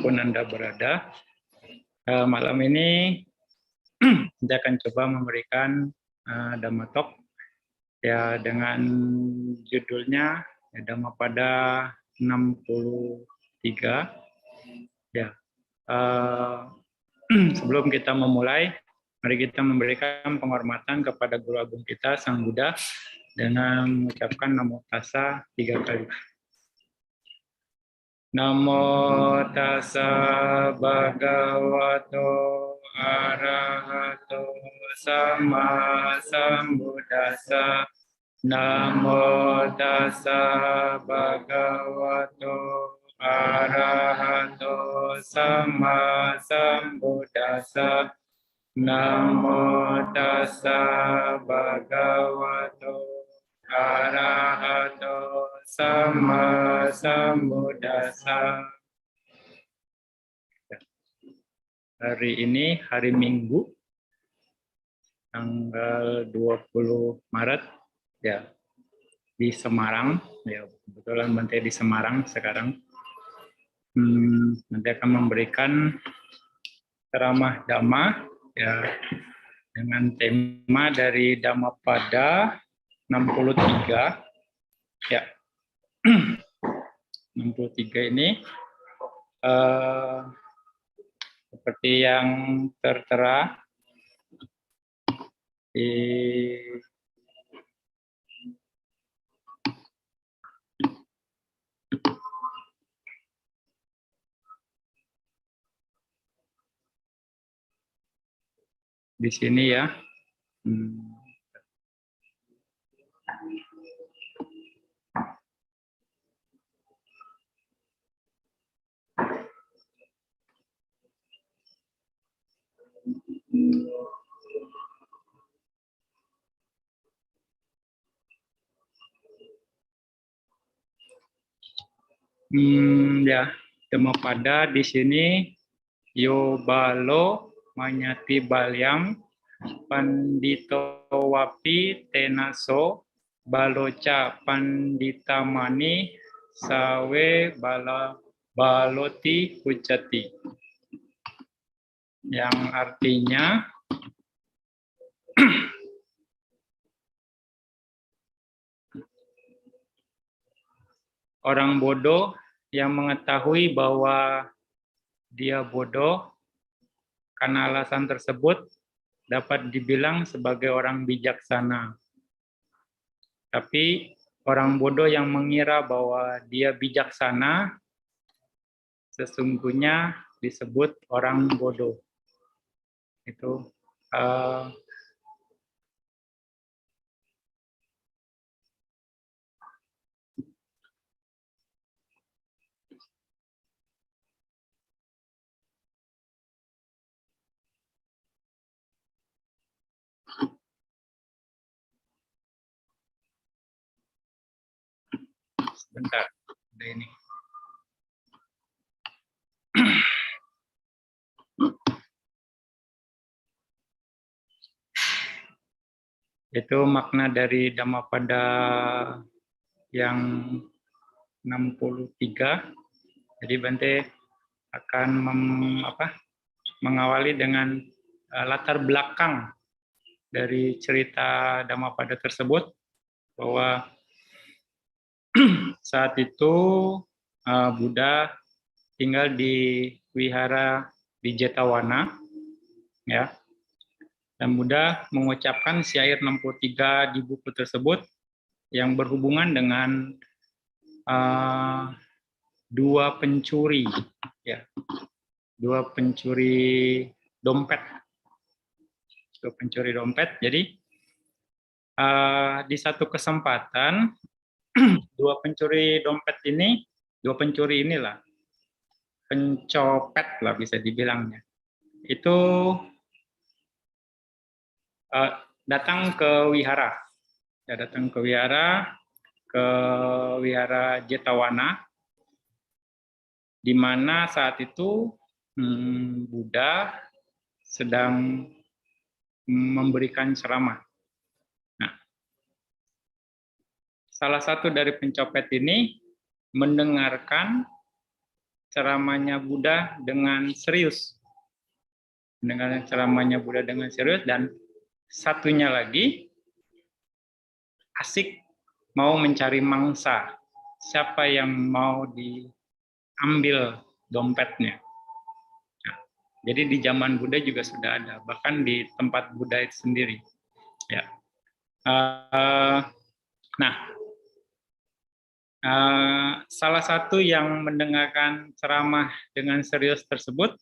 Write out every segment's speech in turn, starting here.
dimanapun Anda berada. Malam ini saya akan coba memberikan Dhamma Talk ya dengan judulnya Dhammapada 63. Ya. Sebelum kita memulai, mari kita memberikan penghormatan kepada Guru Agung kita Sang Buddha dengan mengucapkan Namo Tassa 3 kali. Namo tassa bhagavato arahato sama sambuddhassa. Namo tassa bhagavato arahato sama sambuddhassa. Namo tassa bhagavato arahato sama sambuddhassa. Hari ini hari Minggu tanggal 20 Maret ya di Semarang ya, kebetulan Bante di Semarang sekarang. Nanti akan memberikan ceramah Dhamma ya dengan tema dari Dhammapada 63 ya. 63 ini seperti yang tertera di sini ya. Ya, Dhammapada di sini Yobalo Manyati Balyam Pandito Wapi Tenaso Baloca Panditamani Sawe Baloti Ucati, yang artinya orang bodoh yang mengetahui bahwa dia bodoh karena alasan tersebut dapat dibilang sebagai orang bijaksana. Tapi orang bodoh yang mengira bahwa dia bijaksana sesungguhnya disebut orang bodoh. Itu sebentar, ada ini. Itu makna dari Dhammapada yang 63. Jadi Bante akan mengawali dengan latar belakang dari cerita Dhammapada tersebut, bahwa saat itu Buddha tinggal di wihara di Jetavana ya. Dan Buddha mengucapkan syair 63 di buku tersebut yang berhubungan dengan dua pencuri ya. Dua pencuri dompet. Dua pencuri dompet. Jadi di satu kesempatan dua pencuri inilah, pencopet lah bisa dibilangnya, itu datang ke wihara, wihara Jetavana, di mana saat itu Buddha sedang memberikan ceramah. Nah, salah satu dari pencopet ini mendengarkan ceramahnya Buddha dengan serius. Mendengarkan ceramahnya Buddha dengan serius, dan satunya lagi asik mau mencari mangsa. Siapa yang mau diambil dompetnya. Nah, jadi di zaman Buddha juga sudah ada, bahkan di tempat Buddha itu sendiri. Ya. Nah, salah satu yang mendengarkan ceramah dengan serius tersebut,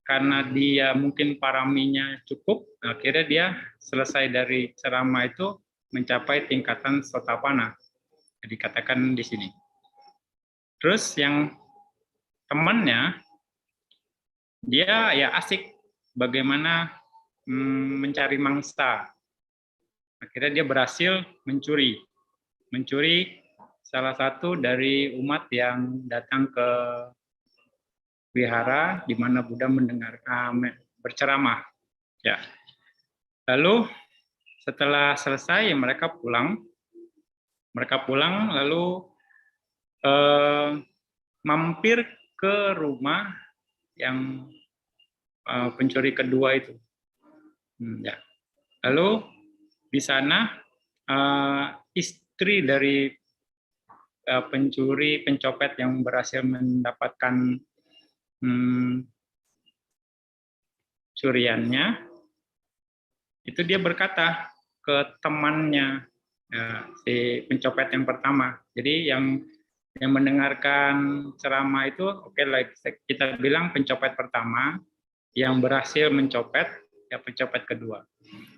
karena dia mungkin paraminya cukup, akhirnya dia selesai dari ceramah itu mencapai tingkatan Sotapanna, dikatakan di sini. Terus yang temannya, dia ya asik bagaimana mencari mangsa. Akhirnya dia berhasil mencuri salah satu dari umat yang datang ke wihara di mana Buddha berceramah. Ya. Lalu setelah selesai mereka pulang lalu mampir ke rumah yang pencuri kedua itu. Ya. Lalu di sana istri dari pencopet yang berhasil mendapatkan curiannya, itu dia berkata ke temannya, si pencopet yang pertama. Jadi yang mendengarkan ceramah itu, oke lah, kita bilang pencopet pertama, yang berhasil mencopet, ya pencopet kedua.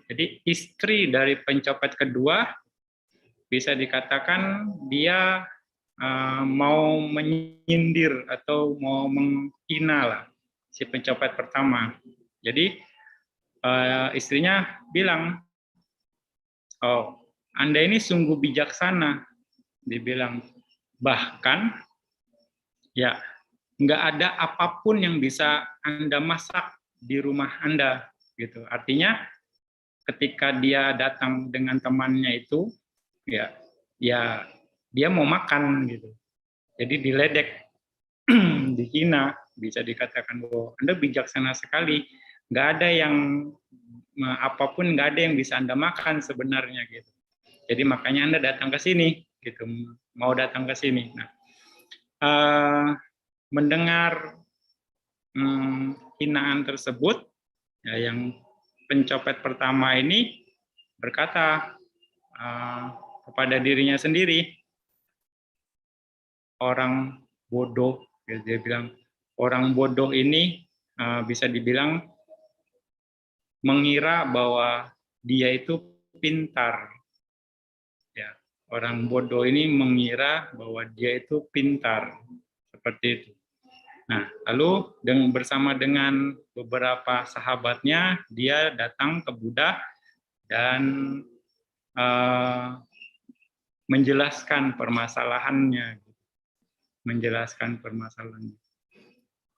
Jadi istri dari pencopet kedua bisa dikatakan dia mau menyindir atau mau menghina lah si pencopet pertama. Jadi istrinya bilang, oh, Anda ini sungguh bijaksana, dibilang. Bahkan ya nggak ada apapun yang bisa Anda masak di rumah Anda, gitu. Artinya ketika dia datang dengan temannya itu, ya dia mau makan gitu. Jadi diledek, dihina, bisa dikatakan bahwa Anda bijaksana sekali, nggak ada yang apapun, nggak ada yang bisa Anda makan sebenarnya gitu. Jadi makanya Anda datang ke sini gitu, mau datang ke sini. Nah, mendengar hinaan tersebut, ya, yang pencopet pertama ini berkata kepada dirinya sendiri, orang bodoh, dia bilang, orang bodoh ini bisa dibilang mengira bahwa dia itu pintar. Ya, orang bodoh ini mengira bahwa dia itu pintar, seperti itu. Nah, lalu bersama dengan beberapa sahabatnya, dia datang ke Buddha dan menjelaskan permasalahannya.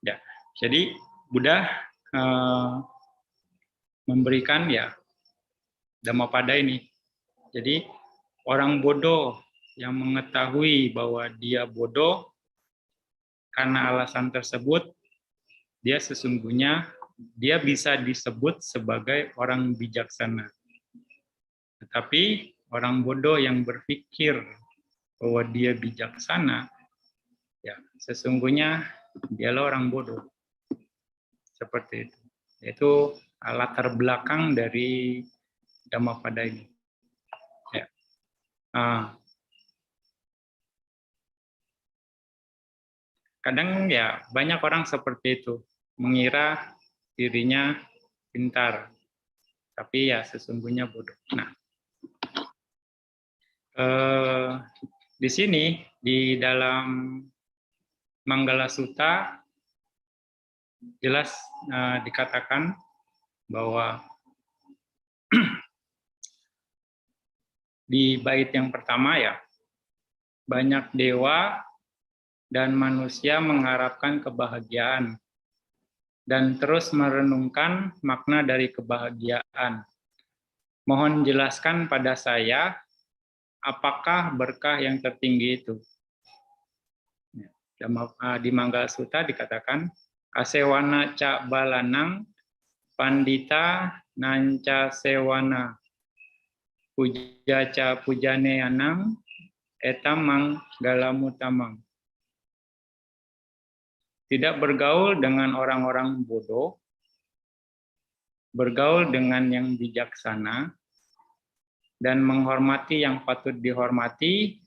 Ya, jadi Buddha memberikan ya Dhammapada ini. Jadi orang bodoh yang mengetahui bahwa dia bodoh karena alasan tersebut, dia sesungguhnya dia bisa disebut sebagai orang bijaksana. Tetapi orang bodoh yang berpikir bahwa dia bijaksana, ya sesungguhnya dialah orang bodoh. Seperti itu. Itu latar belakang dari Dhammapada ini. Ya. Kadang ya banyak orang seperti itu, mengira dirinya pintar, tapi ya sesungguhnya bodoh. Nah, di sini di dalam Manggala Sutta jelas dikatakan bahwa di bait yang pertama ya, banyak dewa dan manusia mengharapkan kebahagiaan dan terus merenungkan makna dari kebahagiaan. Mohon jelaskan pada saya, apakah berkah yang tertinggi itu? Di Manggala Sutta dikatakan asewana ca balanang pandita nanca sewana puja ca pujane anang etamang galamutamang. Tidak bergaul dengan orang-orang bodoh, bergaul dengan yang bijaksana, dan menghormati yang patut dihormati,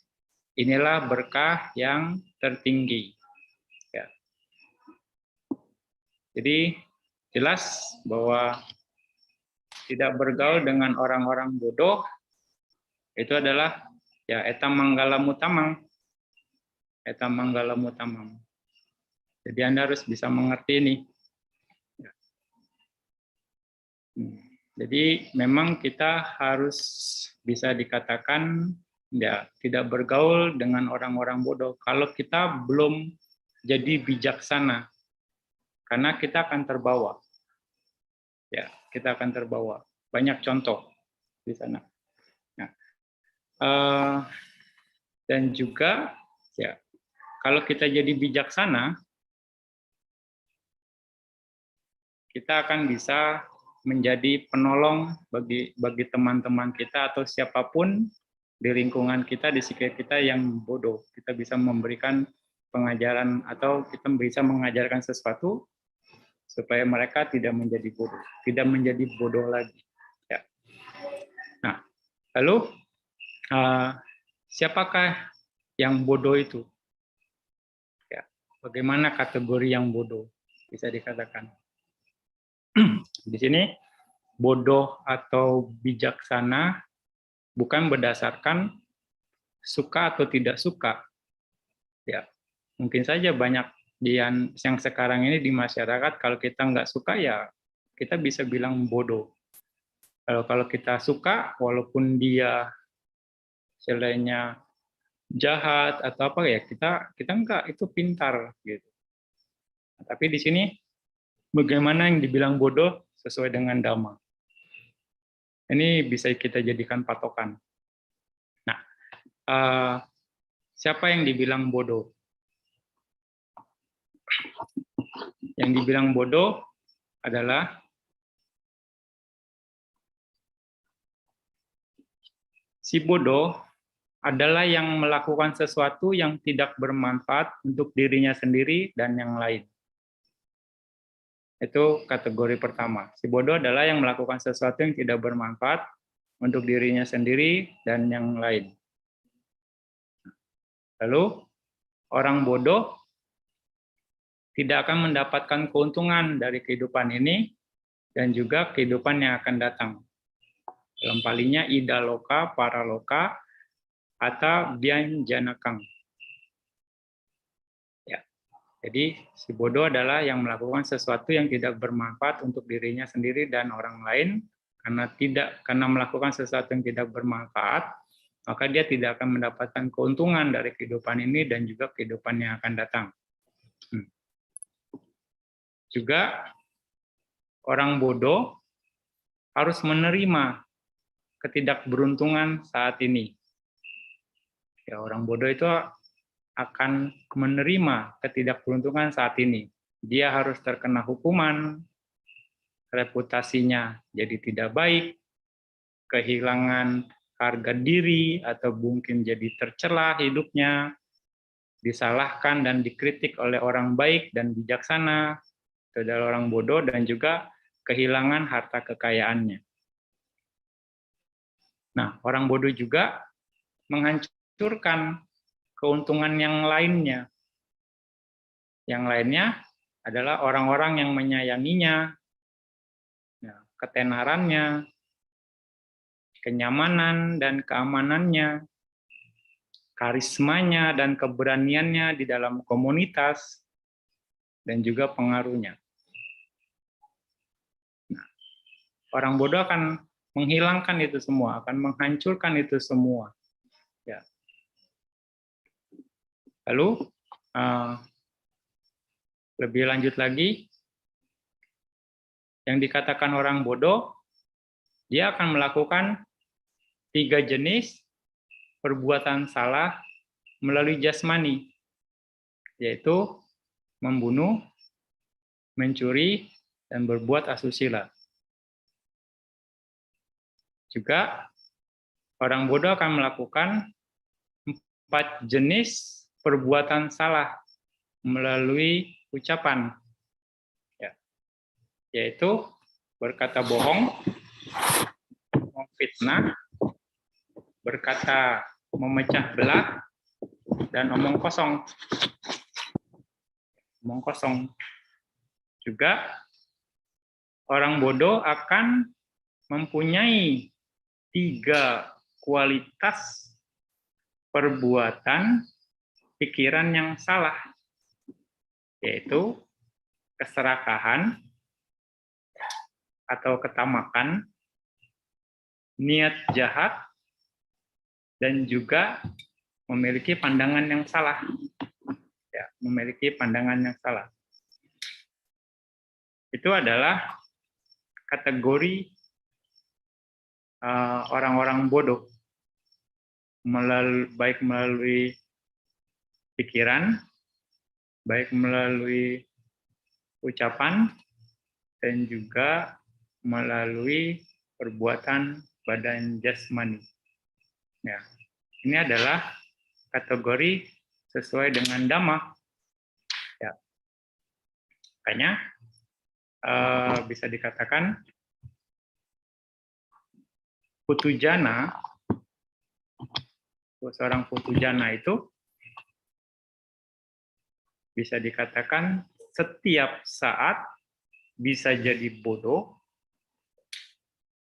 inilah berkah yang tertinggi. Ya. Jadi jelas bahwa tidak bergaul dengan orang-orang bodoh itu adalah ya etam manggala mutamang. Etam manggala mutamang. Jadi Anda harus bisa mengerti ini. Jadi memang kita harus bisa dikatakan ya tidak bergaul dengan orang-orang bodoh kalau kita belum jadi bijaksana, karena kita akan terbawa. Ya, kita akan terbawa. Banyak contoh di sana. Nah, dan juga ya kalau kita jadi bijaksana, kita akan bisa menjadi penolong bagi teman-teman kita atau siapapun di lingkungan kita, di sekitar kita yang bodoh. Kita bisa memberikan pengajaran atau kita bisa mengajarkan sesuatu supaya mereka tidak menjadi bodoh, tidak menjadi bodoh lagi. Ya. Nah, lalu siapakah yang bodoh itu? Ya, bagaimana kategori yang bodoh bisa dikatakan? Di sini bodoh atau bijaksana bukan berdasarkan suka atau tidak suka. Ya, mungkin saja banyak yang sekarang ini di masyarakat kalau kita nggak suka ya kita bisa bilang bodoh. Kalau kita suka, walaupun dia selainnya jahat atau apa ya kita nggak, itu pintar gitu. Nah, tapi di sini bagaimana yang dibilang bodoh sesuai dengan Dhamma. Ini bisa kita jadikan patokan. Nah, siapa yang dibilang bodoh? Yang dibilang bodoh adalah si bodoh adalah yang melakukan sesuatu yang tidak bermanfaat untuk dirinya sendiri dan yang lain. Itu kategori pertama. Si bodoh adalah yang melakukan sesuatu yang tidak bermanfaat untuk dirinya sendiri dan yang lain. Lalu, orang bodoh tidak akan mendapatkan keuntungan dari kehidupan ini dan juga kehidupan yang akan datang. Dalam palinya, idaloka, paraloka, atau bianjanakang. Ya. Jadi, si bodoh adalah yang melakukan sesuatu yang tidak bermanfaat untuk dirinya sendiri dan orang lain, karena melakukan sesuatu yang tidak bermanfaat, maka dia tidak akan mendapatkan keuntungan dari kehidupan ini dan juga kehidupan yang akan datang. Juga orang bodoh harus menerima ketidakberuntungan saat ini. Ya, orang bodoh itu akan menerima ketidakberuntungan saat ini. Dia harus terkena hukuman, reputasinya jadi tidak baik, kehilangan harga diri, atau mungkin jadi tercela hidupnya, disalahkan dan dikritik oleh orang baik dan bijaksana, itu adalah orang bodoh, dan juga kehilangan harta kekayaannya. Nah, orang bodoh juga menghancurkan keuntungan yang lainnya. Yang lainnya adalah orang-orang yang menyayanginya, ketenarannya, kenyamanan dan keamanannya, karismanya dan keberaniannya di dalam komunitas, dan juga pengaruhnya. Nah, orang bodoh akan menghilangkan itu semua, akan menghancurkan itu semua. Ya. Lalu, lebih lanjut lagi, yang dikatakan orang bodoh, dia akan melakukan 3 jenis perbuatan salah melalui jasmani. yaitu membunuh, mencuri, dan berbuat asusila. Juga orang bodoh akan melakukan 4 jenis perbuatan salah melalui ucapan, ya, yaitu berkata bohong, memfitnah, berkata memecah belah, dan omong kosong. Omong kosong. Juga orang bodoh akan mempunyai 3 kualitas perbuatan pikiran yang salah, yaitu keserakahan atau ketamakan, niat jahat, dan juga memiliki pandangan yang salah. Ya, memiliki pandangan yang salah. Itu adalah kategori orang-orang bodoh, baik melalui pikiran, baik melalui ucapan, dan juga melalui perbuatan badan jasmani. Ya, ini adalah kategori sesuai dengan Dhamma. Ya. Makanya bisa dikatakan putujana, seorang putujana itu bisa dikatakan setiap saat bisa jadi bodoh,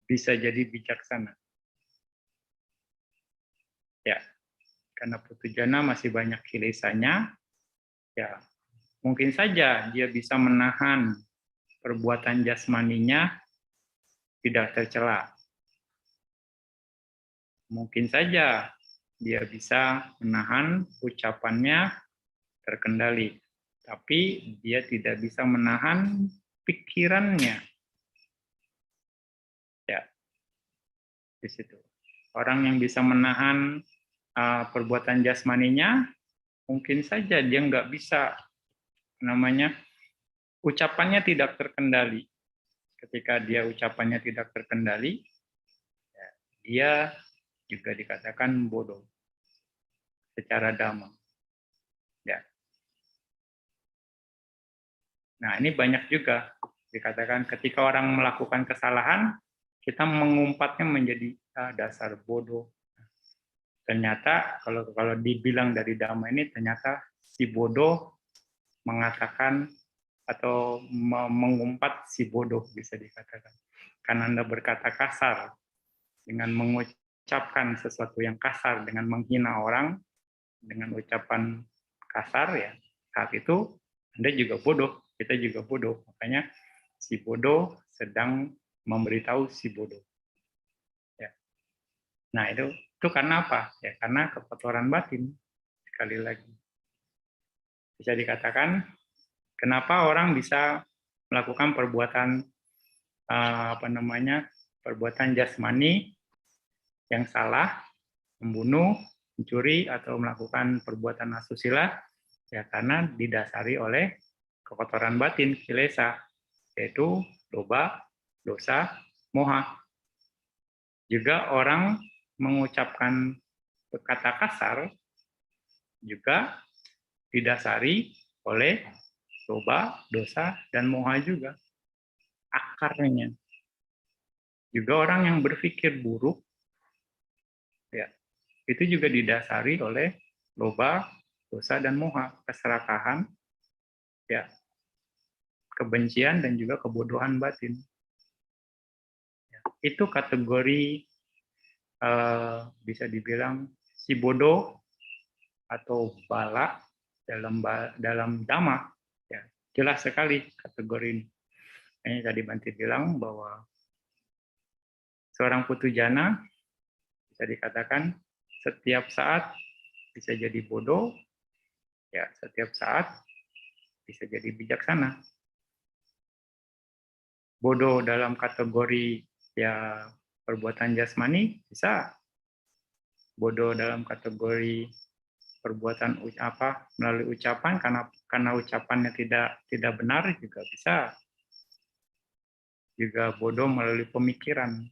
bisa jadi bijaksana. Ya, karena putujana masih banyak kilesanya, ya mungkin saja dia bisa menahan perbuatan jasmaninya tidak tercela. Mungkin saja dia bisa menahan ucapannya terkendali, tapi dia tidak bisa menahan pikirannya. Ya, di situ. Orang yang bisa menahan perbuatan jasmaninya, mungkin saja dia nggak bisa, ucapannya tidak terkendali. Ketika dia ucapannya tidak terkendali, ya, dia juga dikatakan bodoh secara Dhamma. Ya. Nah, ini banyak juga dikatakan ketika orang melakukan kesalahan, kita mengumpatnya menjadi dasar bodoh. Ternyata kalau dibilang dari Dhamma ini, ternyata si bodoh mengatakan atau mengumpat si bodoh, bisa dikatakan. Karena Anda berkata kasar dengan mengucapkan sesuatu yang kasar, dengan menghina orang dengan ucapan kasar, ya saat itu Anda juga bodoh, kita juga bodoh. Makanya si bodoh sedang memberitahu si bodoh. Ya. Nah, itu karena apa? Ya karena kekotoran batin. Sekali lagi, bisa dikatakan kenapa orang bisa melakukan perbuatan perbuatan jasmani yang salah, membunuh, mencuri, atau melakukan perbuatan asusila, ya karena didasari oleh kekotoran batin, kilesa, yaitu loba, dosa, moha. Juga orang mengucapkan kata kasar juga didasari oleh loba, dosa, dan moha juga. Akarnya. Juga orang yang berpikir buruk, ya, itu juga didasari oleh loba, dosa, dan moha, keserakahan, ya, kebencian, dan juga kebodohan batin. Ya, itu kategori bisa dibilang si bodoh atau bala dalam Dhamma. Ya, jelas sekali kategori ini. Ini tadi Bante bilang bahwa seorang putujana bisa dikatakan setiap saat bisa jadi bodoh, ya setiap saat bisa jadi bijaksana. Bodoh dalam kategori ya perbuatan jasmani bisa, bodoh dalam kategori perbuatan melalui ucapan, karena ucapannya tidak benar juga bisa juga bodoh melalui pemikiran.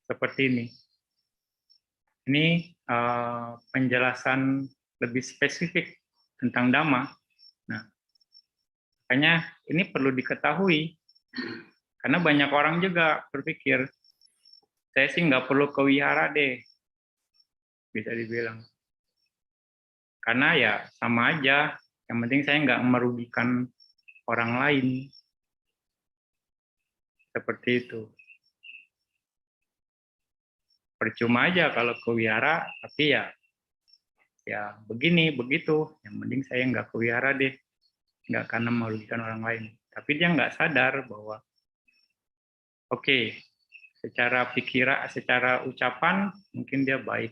Seperti ini. Ini penjelasan lebih spesifik tentang Dhamma. Nah, makanya ini perlu diketahui, karena banyak orang juga berpikir, saya sih nggak perlu ke wihara deh, bisa dibilang. Karena ya sama aja, yang penting saya nggak merugikan orang lain. Seperti itu. Percuma aja kalau ke wihara, tapi ya begini, begitu. Yang penting saya nggak ke wihara deh, nggak karena merugikan orang lain. Tapi dia nggak sadar bahwa, oke, secara pikiran, secara ucapan mungkin dia baik,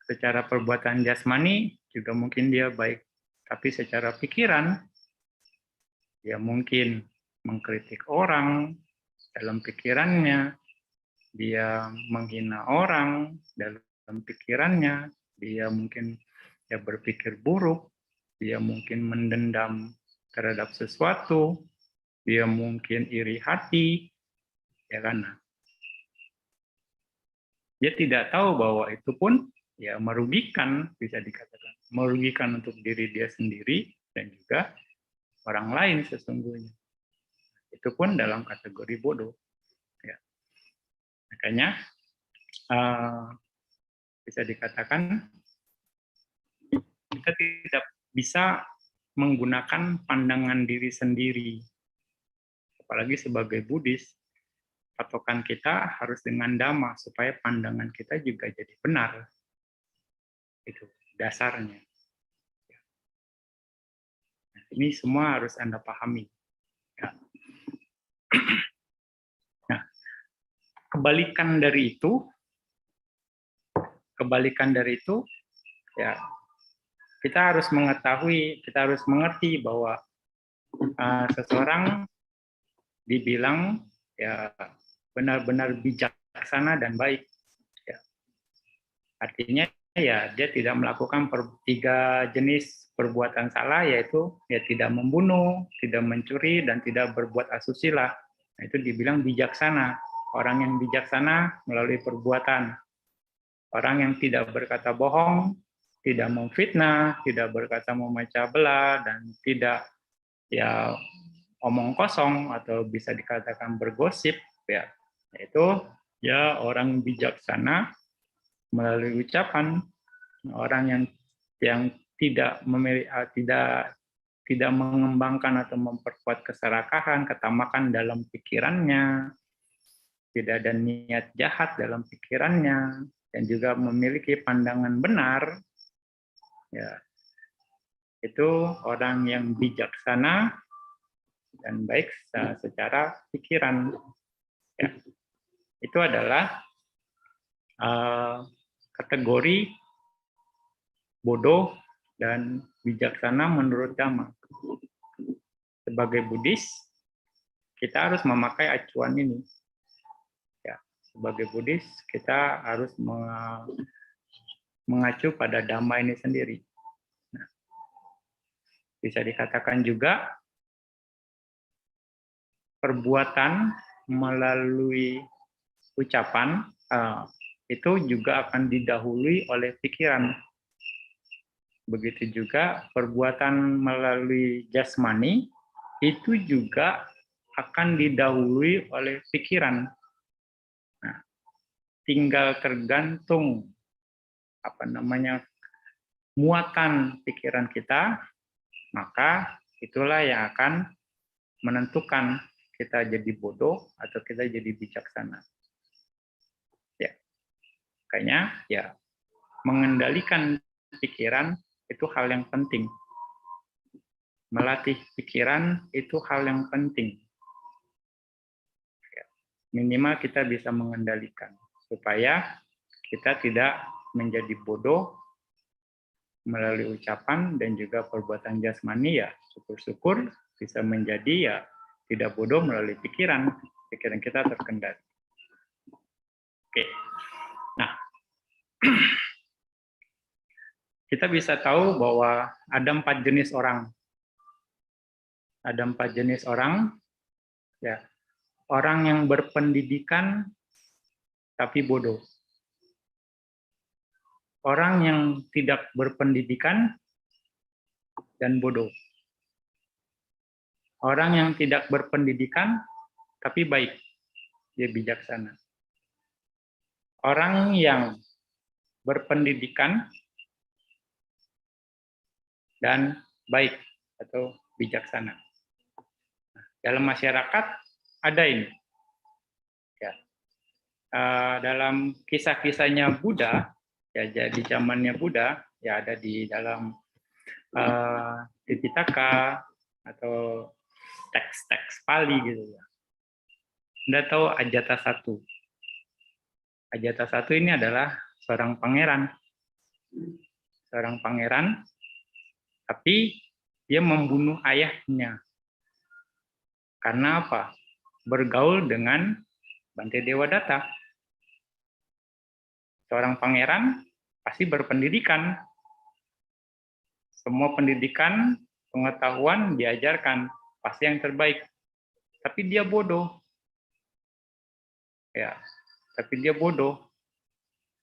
secara perbuatan jasmani juga mungkin dia baik, tapi secara pikiran dia mungkin mengkritik orang dalam pikirannya, dia menghina orang dalam pikirannya, dia mungkin berpikir buruk, dia mungkin mendendam terhadap sesuatu, dia mungkin iri hati, ya kan? Dia tidak tahu bahwa itu pun ya merugikan, bisa dikatakan merugikan untuk diri dia sendiri dan juga orang lain sesungguhnya. Itu pun dalam kategori bodoh. Ya. Makanya bisa dikatakan kita tidak bisa menggunakan pandangan diri sendiri. Apalagi sebagai Buddhis, patokan kita harus dengan Dhamma supaya pandangan kita juga jadi benar. Itu dasarnya. Nah, ini semua harus Anda pahami. Ya. Nah, kebalikan dari itu, ya kita harus mengetahui, kita harus mengerti bahwa seseorang dibilang ya benar-benar bijaksana dan baik. Ya. Artinya ya dia tidak melakukan 3 jenis perbuatan salah, yaitu ya tidak membunuh, tidak mencuri, dan tidak berbuat asusila. Nah, itu dibilang bijaksana. Orang yang bijaksana melalui perbuatan. Orang yang tidak berkata bohong, tidak memfitnah, tidak berkata memecah belah, dan tidak ya omong kosong atau bisa dikatakan bergosip, ya itu ya orang bijaksana melalui ucapan. Orang yang tidak tidak mengembangkan atau memperkuat keserakahan, ketamakan dalam pikirannya, tidak ada niat jahat dalam pikirannya, dan juga memiliki pandangan benar, ya itu orang yang bijaksana dan baik secara pikiran. Ya. Itu adalah kategori bodoh dan bijaksana menurut Dhamma. Sebagai Buddhis, kita harus memakai acuan ini. Ya, sebagai Buddhis, kita harus mengacu pada Dhamma ini sendiri. Nah, bisa dikatakan juga perbuatan melalui ucapan itu juga akan didahului oleh pikiran. Begitu juga perbuatan melalui jasmani itu juga akan didahului oleh pikiran. Nah, tinggal tergantung muatan pikiran kita, maka itulah yang akan menentukan kita jadi bodoh atau kita jadi bijaksana. Ya, makanya ya mengendalikan pikiran itu hal yang penting. Melatih pikiran itu hal yang penting. Minimal kita bisa mengendalikan supaya kita tidak menjadi bodoh melalui ucapan dan juga perbuatan jasmani, ya syukur-syukur bisa menjadi ya tidak bodoh melalui pikiran kita terkendali. Oke. Nah, kita bisa tahu bahwa ada 4 jenis orang. Ada 4 jenis orang, ya. Orang yang berpendidikan tapi bodoh. Orang yang tidak berpendidikan dan bodoh. Orang yang tidak berpendidikan tapi baik, dia bijaksana. Orang yang berpendidikan dan baik atau bijaksana. Dalam masyarakat ada ini. Ya. Dalam kisah-kisahnya Buddha, ya di zamannya Buddha, ya ada di dalam Tipitaka atau teks-teks Pali gitu ya. Anda tahu Ajatasattu. Ajatasattu ini adalah seorang pangeran. Seorang pangeran, tapi dia membunuh ayahnya. Karena apa? Bergaul dengan Bante Dewadatta. Seorang pangeran pasti berpendidikan. Semua pendidikan, pengetahuan diajarkan, pasti yang terbaik. Tapi dia bodoh. Ya, tapi dia bodoh.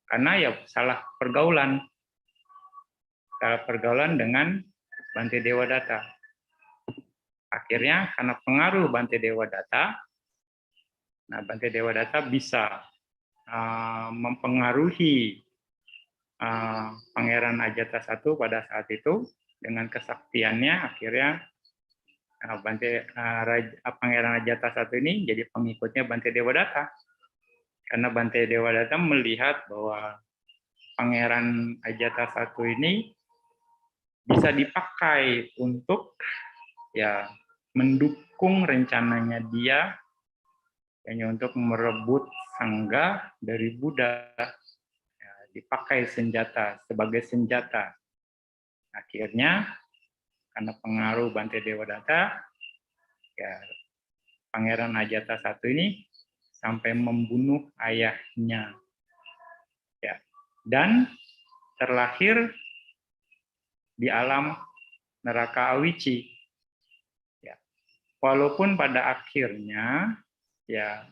Karena ya salah pergaulan. Salah pergaulan dengan Bante Dewadatta. Akhirnya karena pengaruh Bante Dewadatta, nah Bante Dewadatta bisa mempengaruhi Pangeran Ajatasattu pada saat itu dengan kesaktiannya. Akhirnya Pangeran Ajatasattu ini jadi pengikutnya Bante Dewadatta. Karena Bante Dewadatta melihat bahwa Pangeran Ajatasattu ini bisa dipakai untuk ya mendukung rencananya dia hanya untuk merebut sangga dari Buddha, ya, dipakai senjata sebagai senjata. Akhirnya karena pengaruh Bante Dewadatta, ya Pangeran Ajatasattu ini sampai membunuh ayahnya, ya, dan terlahir di alam neraka Awici. Ya. Walaupun pada akhirnya ya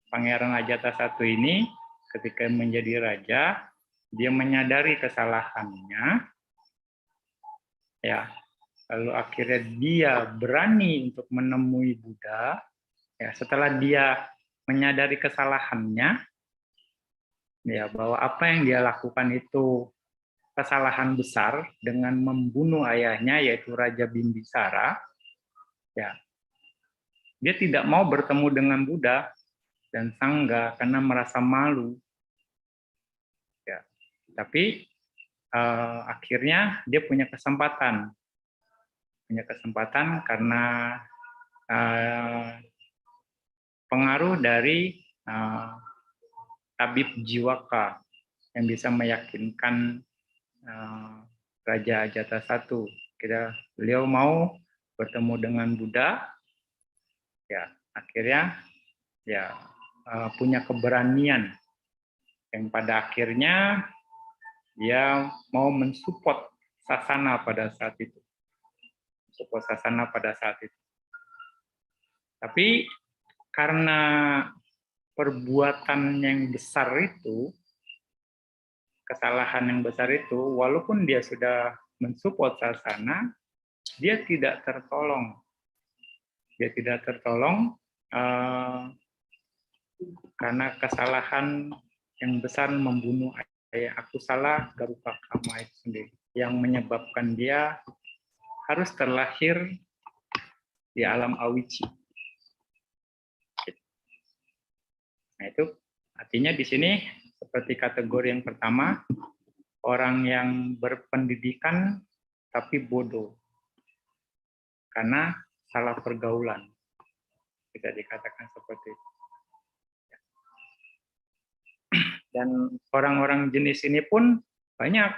Pangeran Ajatasattu ini ketika menjadi raja, dia menyadari kesalahannya, ya, lalu akhirnya dia berani untuk menemui Buddha. Ya, setelah dia menyadari kesalahannya, ya bahwa apa yang dia lakukan itu kesalahan besar dengan membunuh ayahnya yaitu Raja Bimbisara, ya dia tidak mau bertemu dengan Buddha dan Sangga karena merasa malu, ya. Tapi akhirnya dia punya kesempatan karena pengaruh dari tabib Jiwaka yang bisa meyakinkan Raja Ajatasattu. Beliau mau bertemu dengan Buddha, ya akhirnya ya punya keberanian yang pada akhirnya dia mau mensupport Sasana pada saat itu. Tapi karena perbuatan yang besar itu, kesalahan yang besar itu, walaupun dia sudah mensupport Sasana, dia tidak tertolong. Karena kesalahan yang besar membunuh ayah Akusala Garupakama itu sendiri, yang menyebabkan dia harus terlahir di alam Awici. Nah itu artinya di sini seperti kategori yang pertama, orang yang berpendidikan tapi bodoh karena salah pergaulan, bisa dikatakan seperti itu. Dan orang-orang jenis ini pun banyak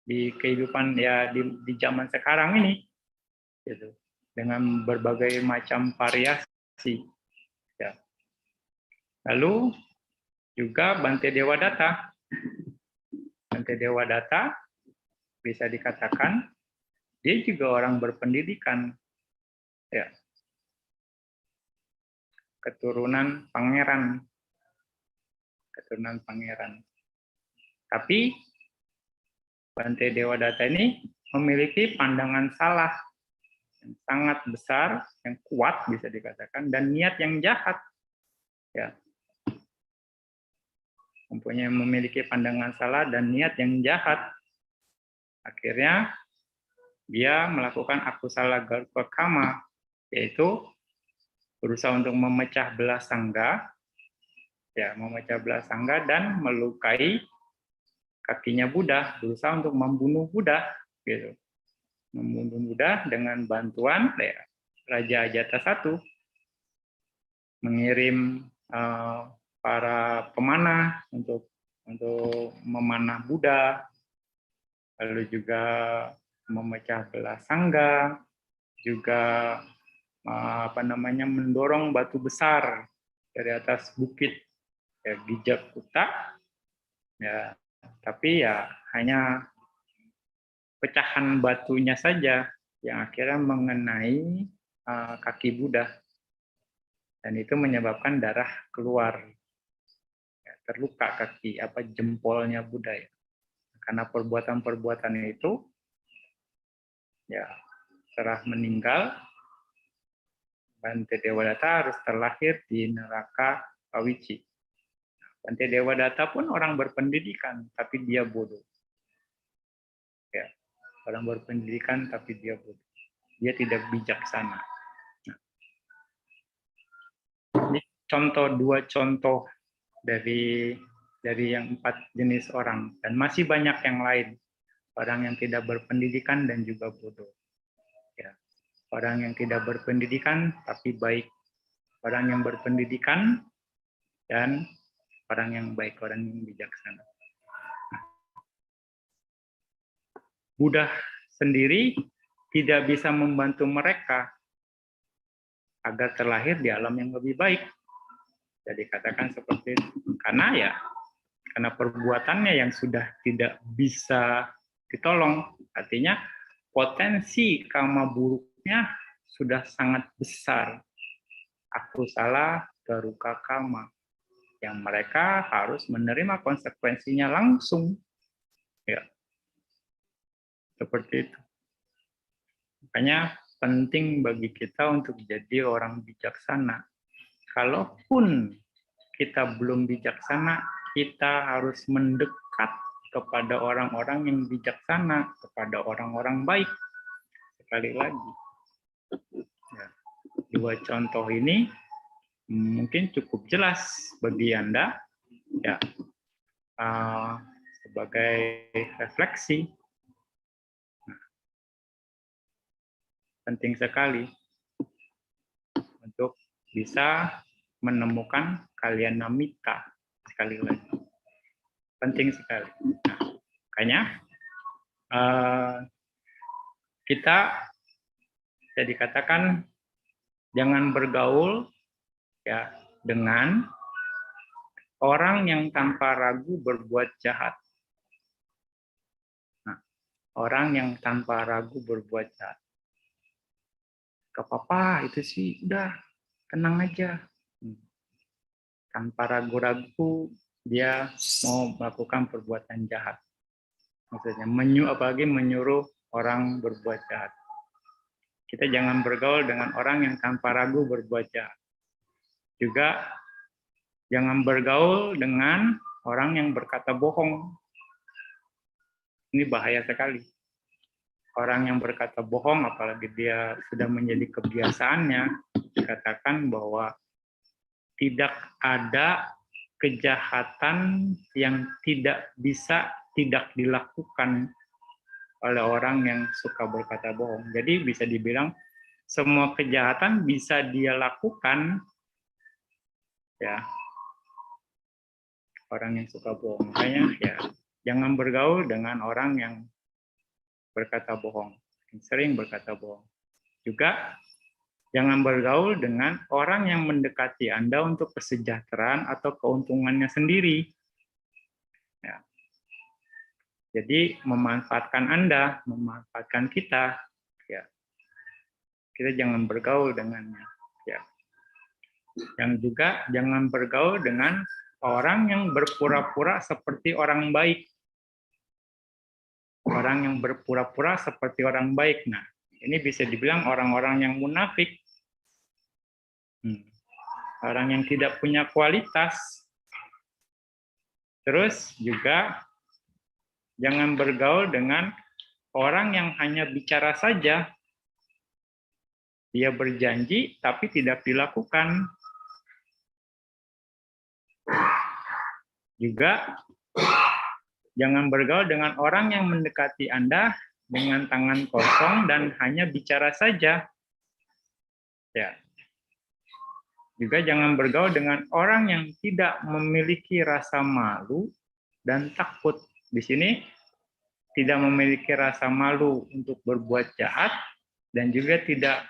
di kehidupan ya di zaman sekarang ini, gitu, dengan berbagai macam variasi. Ya. Lalu juga Bante Dewadatta Bante Dewadatta bisa dikatakan dia juga orang berpendidikan, ya, keturunan pangeran. Tapi Bante Dewadatta ini memiliki pandangan salah yang sangat besar, yang kuat bisa dikatakan, dan niat yang jahat. Ya, memiliki pandangan salah dan niat yang jahat. Akhirnya dia melakukan akusala garpa kama, yaitu berusaha untuk memecah belah sangga, ya, memecah belah sangga dan melukai kakinya Buddha, berusaha untuk membunuh Buddha, gitu. Membunuh Buddha dengan bantuan ya, Raja Ajata I mengirim para pemanah untuk memanah Buddha, lalu juga memecah belah sangga, juga mendorong batu besar dari atas bukit ya, Gijakuta, ya, tapi ya hanya pecahan batunya saja yang akhirnya mengenai kaki Buddha, dan itu menyebabkan darah keluar, ya, terluka kaki jempolnya Buddha, ya. Karena perbuatan-perbuatan itu, ya, setelah meninggal Bante Dewadatta harus terlahir di neraka Pawici. Bante Dewadatta pun orang berpendidikan, tapi dia bodoh. Ya, orang berpendidikan tapi dia bodoh. Dia tidak bijaksana. Nah, ini dua contoh dari yang 4 jenis orang, dan masih banyak yang lain. Orang yang tidak berpendidikan dan juga bodoh. Ya. Orang yang tidak berpendidikan tapi baik. Orang yang berpendidikan dan orang yang baik, orang yang bijaksana. Buddha sendiri tidak bisa membantu mereka agar terlahir di alam yang lebih baik. Jadi katakan seperti itu. Karena perbuatannya yang sudah tidak bisa ditolong. Artinya potensi karma buruknya sudah sangat besar. Akusala garuka karma. Yang mereka harus menerima konsekuensinya langsung. Ya. Seperti itu. Makanya penting bagi kita untuk jadi orang bijaksana. Kalaupun kita belum bijaksana, kita harus mendekat kepada orang-orang yang bijaksana, kepada orang-orang baik. Sekali lagi, ya, 2 contoh ini mungkin cukup jelas bagi Anda, ya, sebagai refleksi. Penting sekali untuk bisa menemukan kalyana mitra. Sekali lagi, penting sekali. Nah, makanya kita bisa dikatakan jangan bergaul, ya, dengan orang yang tanpa ragu berbuat jahat. Nah, orang yang tanpa ragu berbuat jahat. Gak apa-apa, itu sih udah tenang aja. Tanpa ragu-ragu dia mau melakukan perbuatan jahat. Maksudnya apalagi menyuruh orang berbuat jahat. Kita jangan bergaul dengan orang yang tanpa ragu berbuat jahat. Juga jangan bergaul dengan orang yang berkata bohong. Ini bahaya sekali. Orang yang berkata bohong, apalagi dia sudah menjadi kebiasaannya, dikatakan bahwa tidak ada kejahatan yang tidak bisa tidak dilakukan oleh orang yang suka berkata bohong. Jadi bisa dibilang semua kejahatan bisa dia lakukan, ya, orang yang suka bohong. Makanya ya jangan bergaul dengan orang yang berkata bohong, sering berkata bohong. Juga jangan bergaul dengan orang yang mendekati Anda untuk kesejahteraan atau keuntungannya sendiri. Ya. Jadi memanfaatkan Anda, memanfaatkan kita, ya kita jangan bergaul dengannya. Ya. Yang juga jangan bergaul dengan orang yang berpura-pura seperti orang baik. Orang yang berpura-pura seperti orang baik. Nah, ini bisa dibilang orang-orang yang munafik. Orang yang tidak punya kualitas. Terus juga jangan bergaul dengan orang yang hanya bicara saja. Dia berjanji tapi tidak dilakukan. Juga jangan bergaul dengan orang yang mendekati Anda dengan tangan kosong dan hanya bicara saja. Ya. Juga jangan bergaul dengan orang yang tidak memiliki rasa malu dan takut. Di sini tidak memiliki rasa malu untuk berbuat jahat dan juga tidak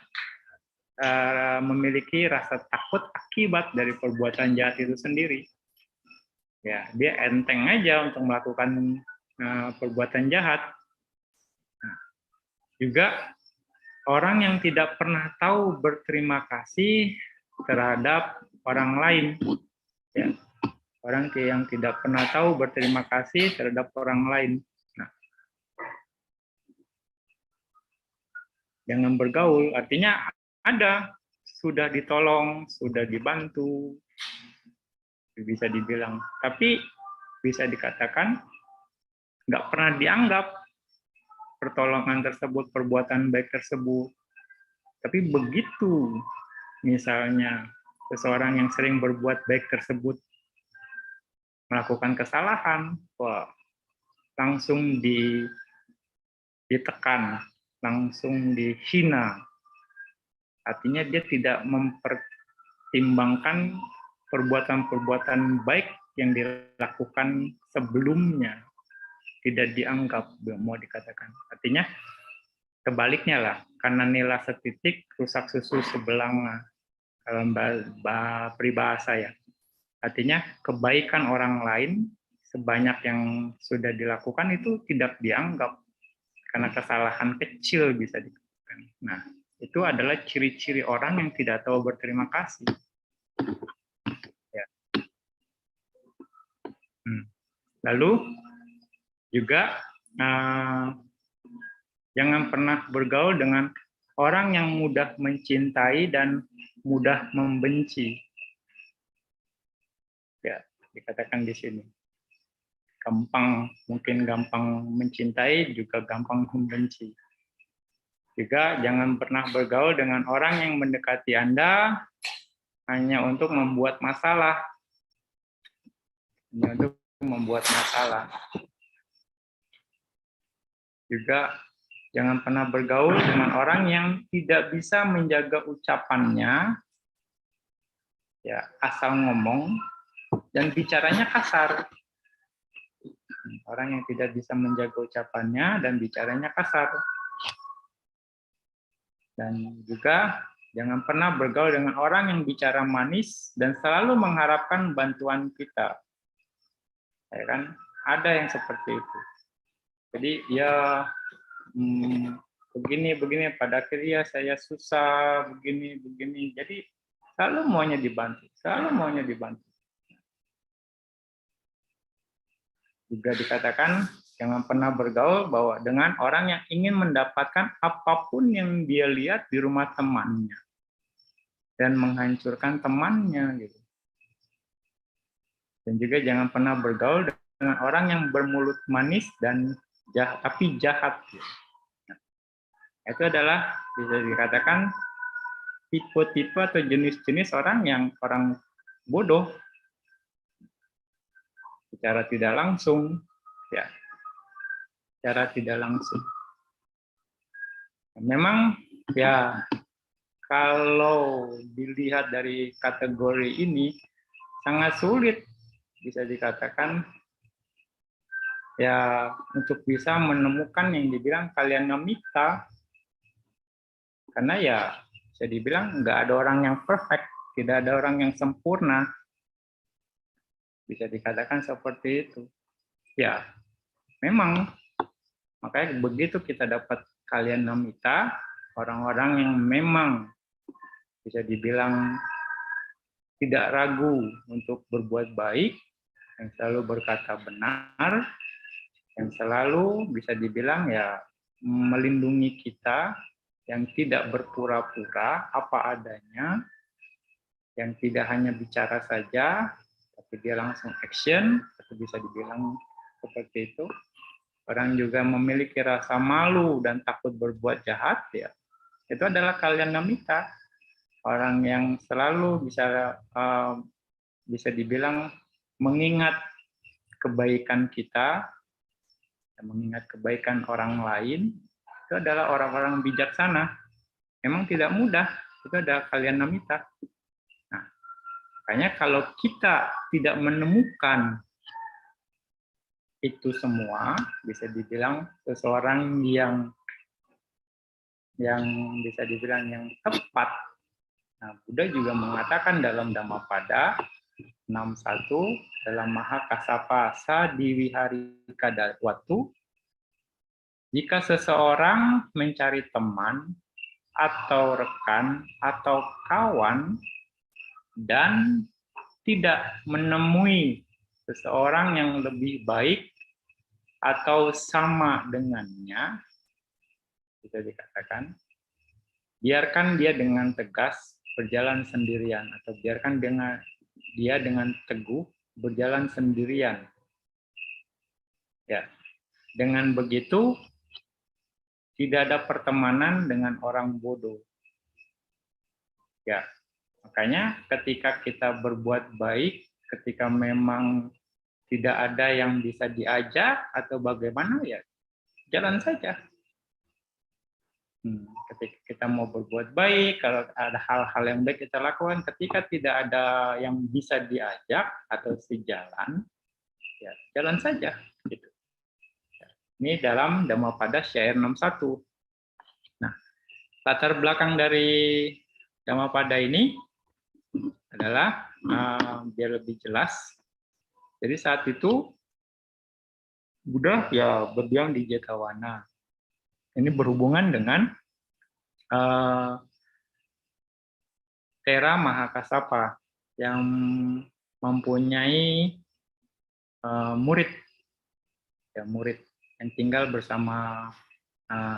memiliki rasa takut akibat dari perbuatan jahat itu sendiri. Ya, dia enteng aja untuk melakukan perbuatan jahat. Nah, juga orang yang tidak pernah tahu berterima kasih terhadap orang lain. Ya, orang yang tidak pernah tahu berterima kasih terhadap orang lain. Nah, jangan bergaul, artinya ada, sudah ditolong, sudah dibantu, bisa dibilang. Tapi bisa dikatakan nggak pernah dianggap pertolongan tersebut, perbuatan baik tersebut. Tapi begitu misalnya seseorang yang sering berbuat baik tersebut melakukan kesalahan, wah, langsung ditekan, langsung dihina. Artinya dia tidak mempertimbangkan perbuatan-perbuatan baik yang dilakukan sebelumnya, tidak dianggap, mau dikatakan. Artinya kebaliknya lah, karena nila setitik rusak susu sebelanga, dalam peribahasa ya. Artinya kebaikan orang lain sebanyak yang sudah dilakukan itu tidak dianggap karena kesalahan kecil bisa dikatakan. Nah, itu adalah ciri-ciri orang yang tidak tahu berterima kasih. Ya. Lalu juga jangan pernah bergaul dengan orang yang mudah mencintai dan mudah membenci. Ya, dikatakan di sini. Mungkin gampang mencintai, juga gampang membenci. Juga jangan pernah bergaul dengan orang yang mendekati Anda hanya untuk membuat masalah. Hanya untuk membuat masalah. Juga jangan pernah bergaul dengan orang yang tidak bisa menjaga ucapannya, ya asal ngomong, dan bicaranya kasar. Orang yang tidak bisa menjaga ucapannya dan bicaranya kasar. Dan juga jangan pernah bergaul dengan orang yang bicara manis dan selalu mengharapkan bantuan kita. Ya kan? Ada yang seperti itu. Jadi ya begini, pada akhirnya saya susah, begini. Jadi selalu maunya dibantu. Juga dikatakan jangan pernah bergaul dengan orang yang ingin mendapatkan apapun yang dia lihat di rumah temannya dan menghancurkan temannya gitu. Dan juga jangan pernah bergaul dengan orang yang bermulut manis dan tapi jahat. Nah, itu adalah bisa dikatakan tipe-tipe atau jenis-jenis orang bodoh. Secara tidak langsung, ya, secara tidak langsung. Memang ya kalau dilihat dari kategori ini sangat sulit bisa dikatakan ya untuk bisa menemukan yang dibilang kalian ngemita, karena ya bisa dibilang nggak ada orang yang perfect, tidak ada orang yang sempurna. Bisa dikatakan seperti itu. Ya, memang makanya begitu kita dapat kalian namita, orang-orang yang memang bisa dibilang tidak ragu untuk berbuat baik, yang selalu berkata benar, yang selalu bisa dibilang ya melindungi kita, yang tidak berpura-pura apa adanya, yang tidak hanya bicara saja, tapi dia langsung action, atau bisa dibilang seperti itu. Orang juga memiliki rasa malu dan takut berbuat jahat, ya itu adalah kalian namita. Orang yang selalu bisa dibilang mengingat kebaikan kita, mengingat kebaikan orang lain, itu adalah orang-orang bijaksana. Memang tidak mudah, itu adalah kalian namita. Nah, makanya kalau kita tidak menemukan itu semua, bisa dibilang seseorang yang bisa dibilang yang tepat. Nah, Buddha juga mengatakan dalam Dhammapada 61 dalam Mahakasapa Sadiwiharika Watu, jika seseorang mencari teman atau rekan atau kawan dan tidak menemui seseorang yang lebih baik atau sama dengannya, bisa dikatakan, biarkan dia dengan tegas berjalan sendirian, atau biarkan dia dengan teguh berjalan sendirian. Ya, dengan begitu tidak ada pertemanan dengan orang bodoh. Ya, makanya ketika kita berbuat baik, ketika memang tidak ada yang bisa diajak atau bagaimana, ya jalan saja. Ketika kita mau berbuat baik, kalau ada hal-hal yang baik kita lakukan, ketika tidak ada yang bisa diajak atau sejalan, ya jalan saja. Gitu. Ini dalam Dhammapada syair 61. Nah, latar belakang dari Dhammapada ini adalah biar lebih jelas. Jadi saat itu Buddha ya berdiam di Jetavana. Ini berhubungan dengan Tera Mahakasapa yang mempunyai murid yang tinggal bersama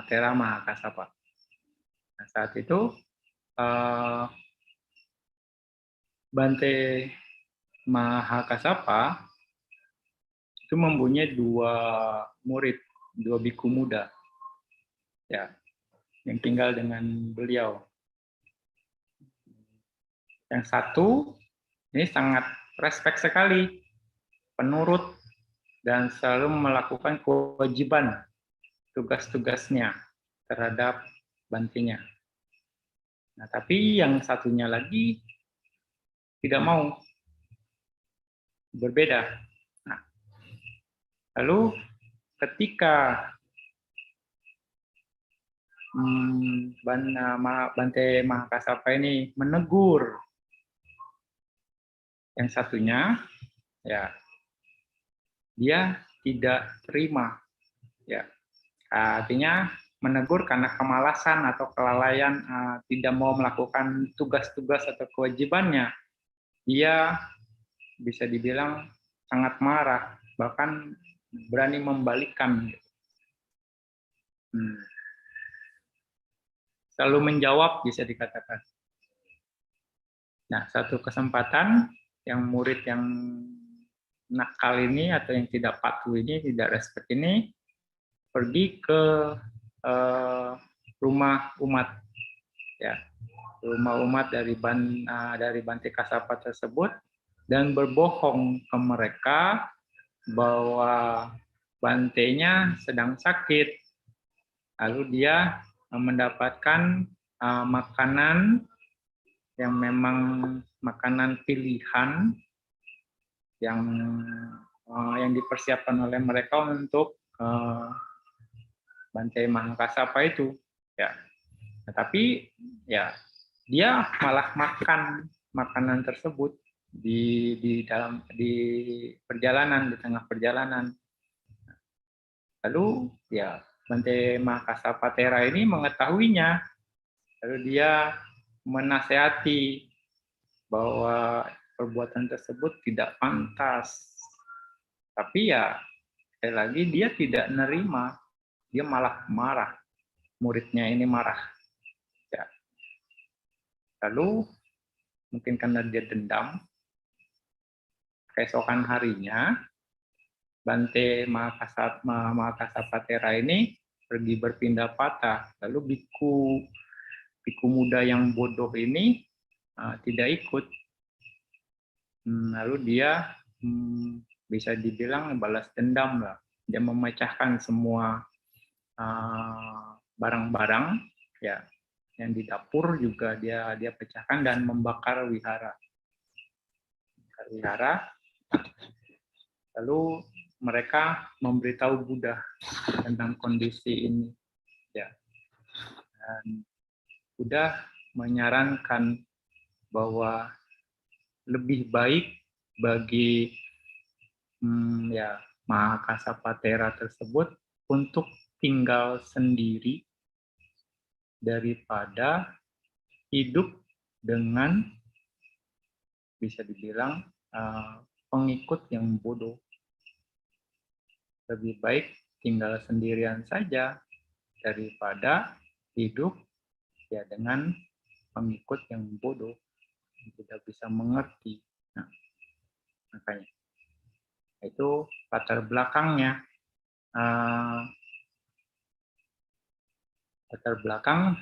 Tera Mahakasapa. Nah, saat itu Bante Mahakasapa itu mempunyai dua murid, dua biku muda, ya, yang tinggal dengan beliau. Yang satu ini sangat respek sekali, penurut dan selalu melakukan kewajiban tugas-tugasnya terhadap bantinya. Nah, tapi yang satunya lagi tidak mau, berbeda. Nah, lalu ketika Bante Mahakasapa ini menegur yang satunya, ya dia tidak terima, ya artinya menegur karena kemalasan atau kelalaian, tidak mau melakukan tugas-tugas atau kewajibannya. Dia bisa dibilang sangat marah, bahkan berani membalikkan. Selalu menjawab, bisa dikatakan. Nah, satu kesempatan yang murid yang nakal ini atau yang tidak patuh ini, tidak respect ini, pergi ke rumah umat, ya, rumah umat dari Bante Kasapa tersebut, dan berbohong ke mereka bahwa bantenya sedang sakit. Lalu dia mendapatkan makanan yang memang makanan pilihan yang dipersiapkan oleh mereka untuk Bante Mahakasapa itu, ya. Tetapi ya dia malah makan makanan tersebut di perjalanan, di tengah perjalanan. Lalu ya Bante Mahakasapatera ini mengetahuinya, lalu dia menasehati bahwa perbuatan tersebut tidak pantas. Tapi ya sekali lagi dia tidak nerima, dia malah marah. Muridnya ini marah. Ya. Lalu mungkin karena dia dendam, keesokan harinya Bante Mahakasapatera ini pergi berpindah patah. Lalu biku muda yang bodoh ini tidak ikut. Lalu dia bisa dibilang balas dendam lah. Dia memecahkan semua barang-barang ya yang di dapur juga dia pecahkan dan membakar wihara. Lalu mereka memberitahu Buddha tentang kondisi ini ya. Dan Buddha menyarankan bahwa lebih baik bagi Mahakasapatera tersebut untuk tinggal sendiri daripada hidup dengan bisa dibilang pengikut yang bodoh. Lebih baik tinggal sendirian saja daripada hidup ya dengan pengikut yang bodoh, yang tidak bisa mengerti. Nah, makanya itu latar belakangnya. Latar belakang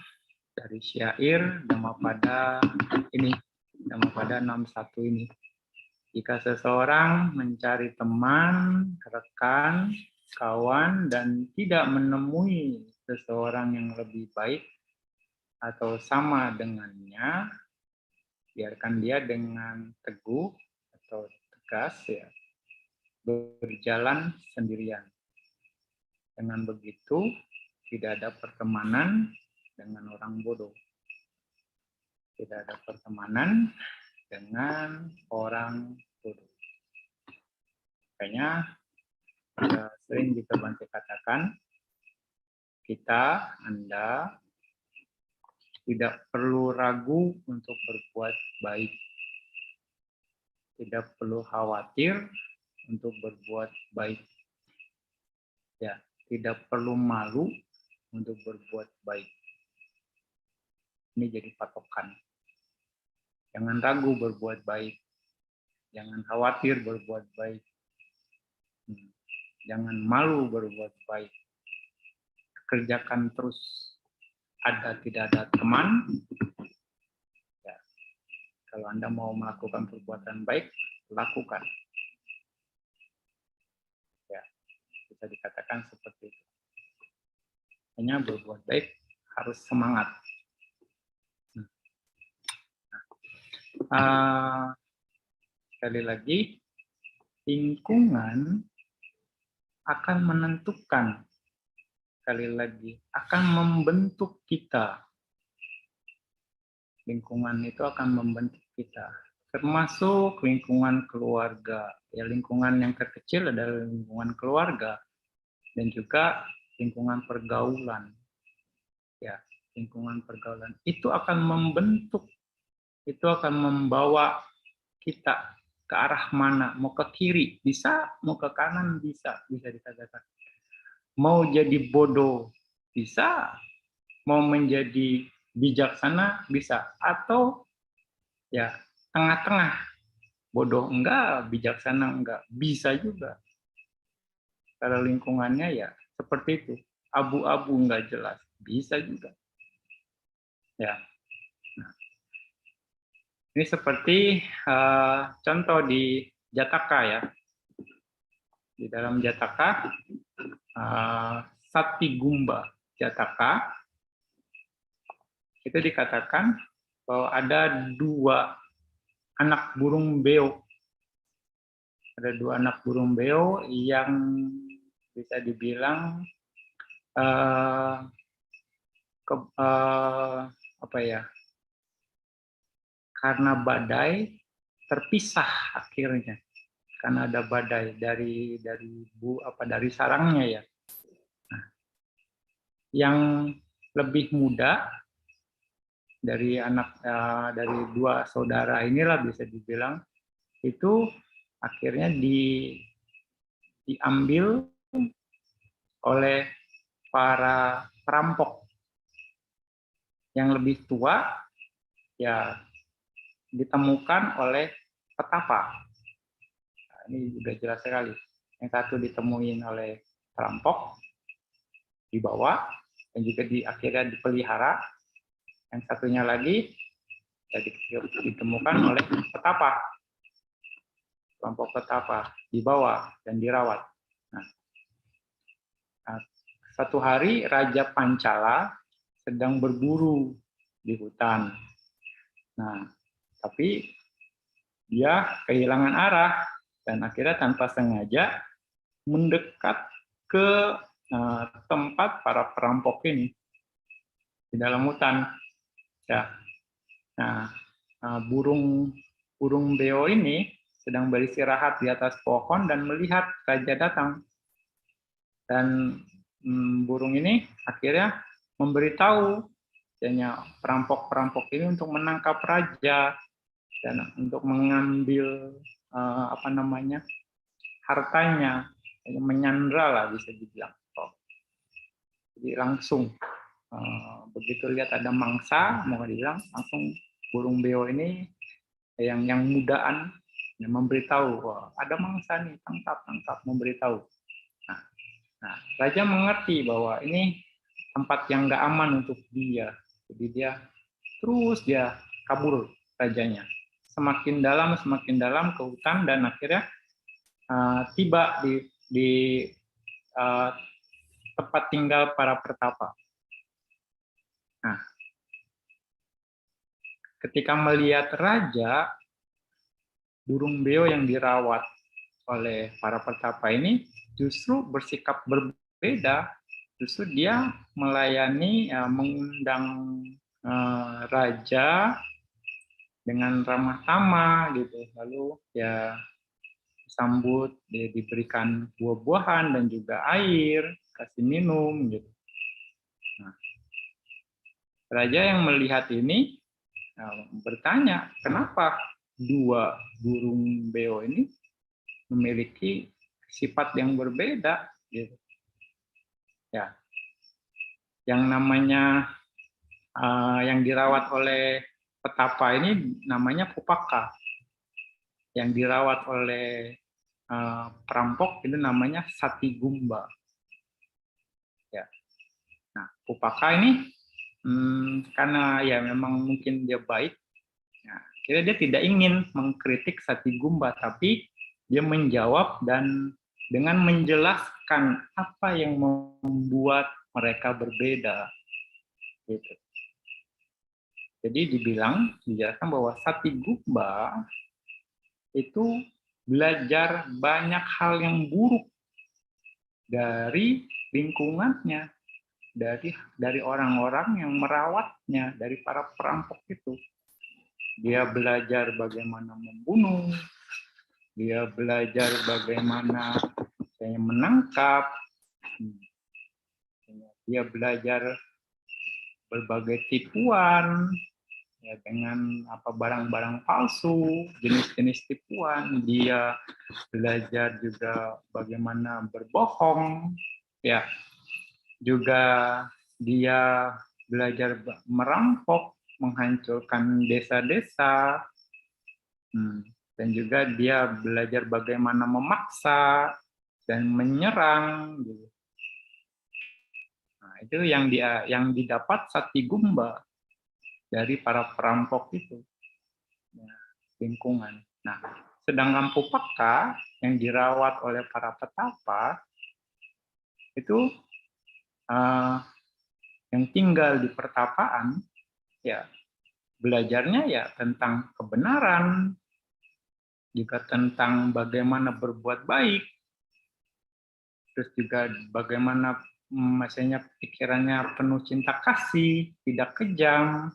dari syair Dhammapada ini, Dhammapada 61 ini. Jika seseorang mencari teman, rekan, kawan, dan tidak menemui seseorang yang lebih baik atau sama dengannya, biarkan dia dengan teguh atau tegas ya, berjalan sendirian. Dengan begitu, tidak ada pertemanan dengan orang bodoh. Tidak ada pertemanan dengan orang bodoh. Makanya sering juga Bante katakan, Anda tidak perlu ragu untuk berbuat baik. Tidak perlu khawatir untuk berbuat baik. Ya, tidak perlu malu untuk berbuat baik. Ini jadi patokan. Jangan ragu berbuat baik. Jangan khawatir berbuat baik. Jangan malu berbuat baik. Kerjakan terus. Tidak ada teman. Ya. Kalau Anda mau melakukan perbuatan baik, lakukan. Ya, bisa dikatakan seperti itu. Hanya berbuat baik harus semangat. Sekali lagi, lingkungan akan menentukan, sekali lagi, akan membentuk kita. Lingkungan itu akan membentuk kita, termasuk lingkungan keluarga. Ya, lingkungan yang terkecil adalah lingkungan keluarga, dan juga lingkungan pergaulan. Ya, lingkungan pergaulan itu akan membentuk, itu akan membawa kita ke arah mana, mau ke kiri bisa, mau ke kanan bisa dikatakan. Mau jadi bodoh bisa, mau menjadi bijaksana bisa, atau ya tengah-tengah, bodoh enggak, bijaksana enggak, bisa juga. Kalau lingkungannya ya seperti itu, abu-abu enggak jelas, bisa juga. Ya. Nah, ini seperti contoh di Jataka ya. Di dalam Jataka, Satigumba Jataka, itu dikatakan bahwa ada 2 anak burung beo. Ada 2 anak burung beo yang bisa dibilang karena badai terpisah akhirnya. Karena ada badai dari sarangnya ya. yang lebih muda dari dari dua saudara inilah bisa dibilang itu akhirnya diambil oleh para perampok yang lebih tua, ya ditemukan oleh petapa. Nah, ini juga jelas sekali. Yang satu ditemuin oleh perampok, dibawa, dan juga akhirnya dipelihara. Yang satunya lagi ya, ditemukan oleh petapa, kelompok petapa, dibawa dan dirawat. Nah, satu hari Raja Pancala sedang berburu di hutan. Nah, tapi dia kehilangan arah dan akhirnya tanpa sengaja mendekat ke tempat para perampok ini di dalam hutan. Ya. Nah, burung beo ini sedang beristirahat di atas pohon dan melihat raja datang. Dan burung ini akhirnya memberitahu perampok-perampok ini untuk menangkap raja dan untuk mengambil hartanya, menyandra lah bisa dibilang. Jadi langsung begitu lihat ada mangsa, mau dibilang langsung burung beo ini yang mudaan memberitahu, wah, ada mangsa nih, tangkap, memberitahu. Nah, raja mengerti bahwa ini tempat yang nggak aman untuk dia, jadi dia kabur rajanya, semakin dalam ke hutan dan akhirnya tiba di tempat tinggal para petapa. Nah, ketika melihat raja, burung beo yang dirawat oleh para petapa ini justru bersikap berbeda. Justru dia melayani, mengundang raja dengan ramah tamah gitu. Lalu ya disambut, diberikan buah-buahan dan juga air, kasih minum gitu. Nah, raja yang melihat ini bertanya, kenapa dua burung beo ini memiliki sifat yang berbeda gitu. Ya. Yang namanya yang dirawat oleh petapa ini namanya pupaka. Yang dirawat oleh perampok itu namanya satigumba. Ya. Nah, pupaka ini karena ya memang mungkin dia baik, nah, kira dia tidak ingin mengkritik satigumba, tapi dia menjawab dan dengan menjelaskan apa yang membuat mereka berbeda. Gitu. Jadi dijelaskan bahwa satigumba itu belajar banyak hal yang buruk dari lingkungannya, dari orang-orang yang merawatnya, dari para perampok itu. Dia belajar bagaimana membunuh, dia belajar bagaimana menangkap, dia belajar berbagai tipuan, ya dengan barang-barang palsu, jenis-jenis tipuan. Dia belajar juga bagaimana berbohong, ya. Juga dia belajar merampok, menghancurkan desa-desa, dan juga dia belajar bagaimana memaksa dan menyerang. Gitu. Nah, itu yang didapat Satigumba dari para perampok itu, lingkungan. Nah, sedangkan Pupaka yang dirawat oleh para petapa itu yang tinggal di pertapaan, ya belajarnya ya tentang kebenaran, juga tentang bagaimana berbuat baik, terus juga bagaimana maksudnya pikirannya penuh cinta kasih, tidak kejam,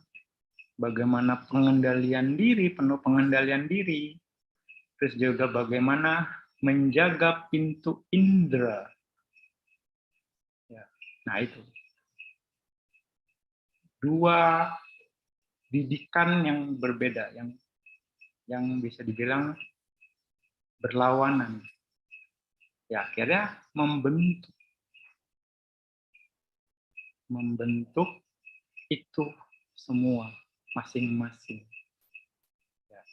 bagaimana penuh pengendalian diri, terus juga bagaimana menjaga pintu indera. Ya, nah itu. dua didikan yang berbeda, yang bisa dibilang berlawanan. Ya, akhirnya membentuk itu semua masing-masing. Ya.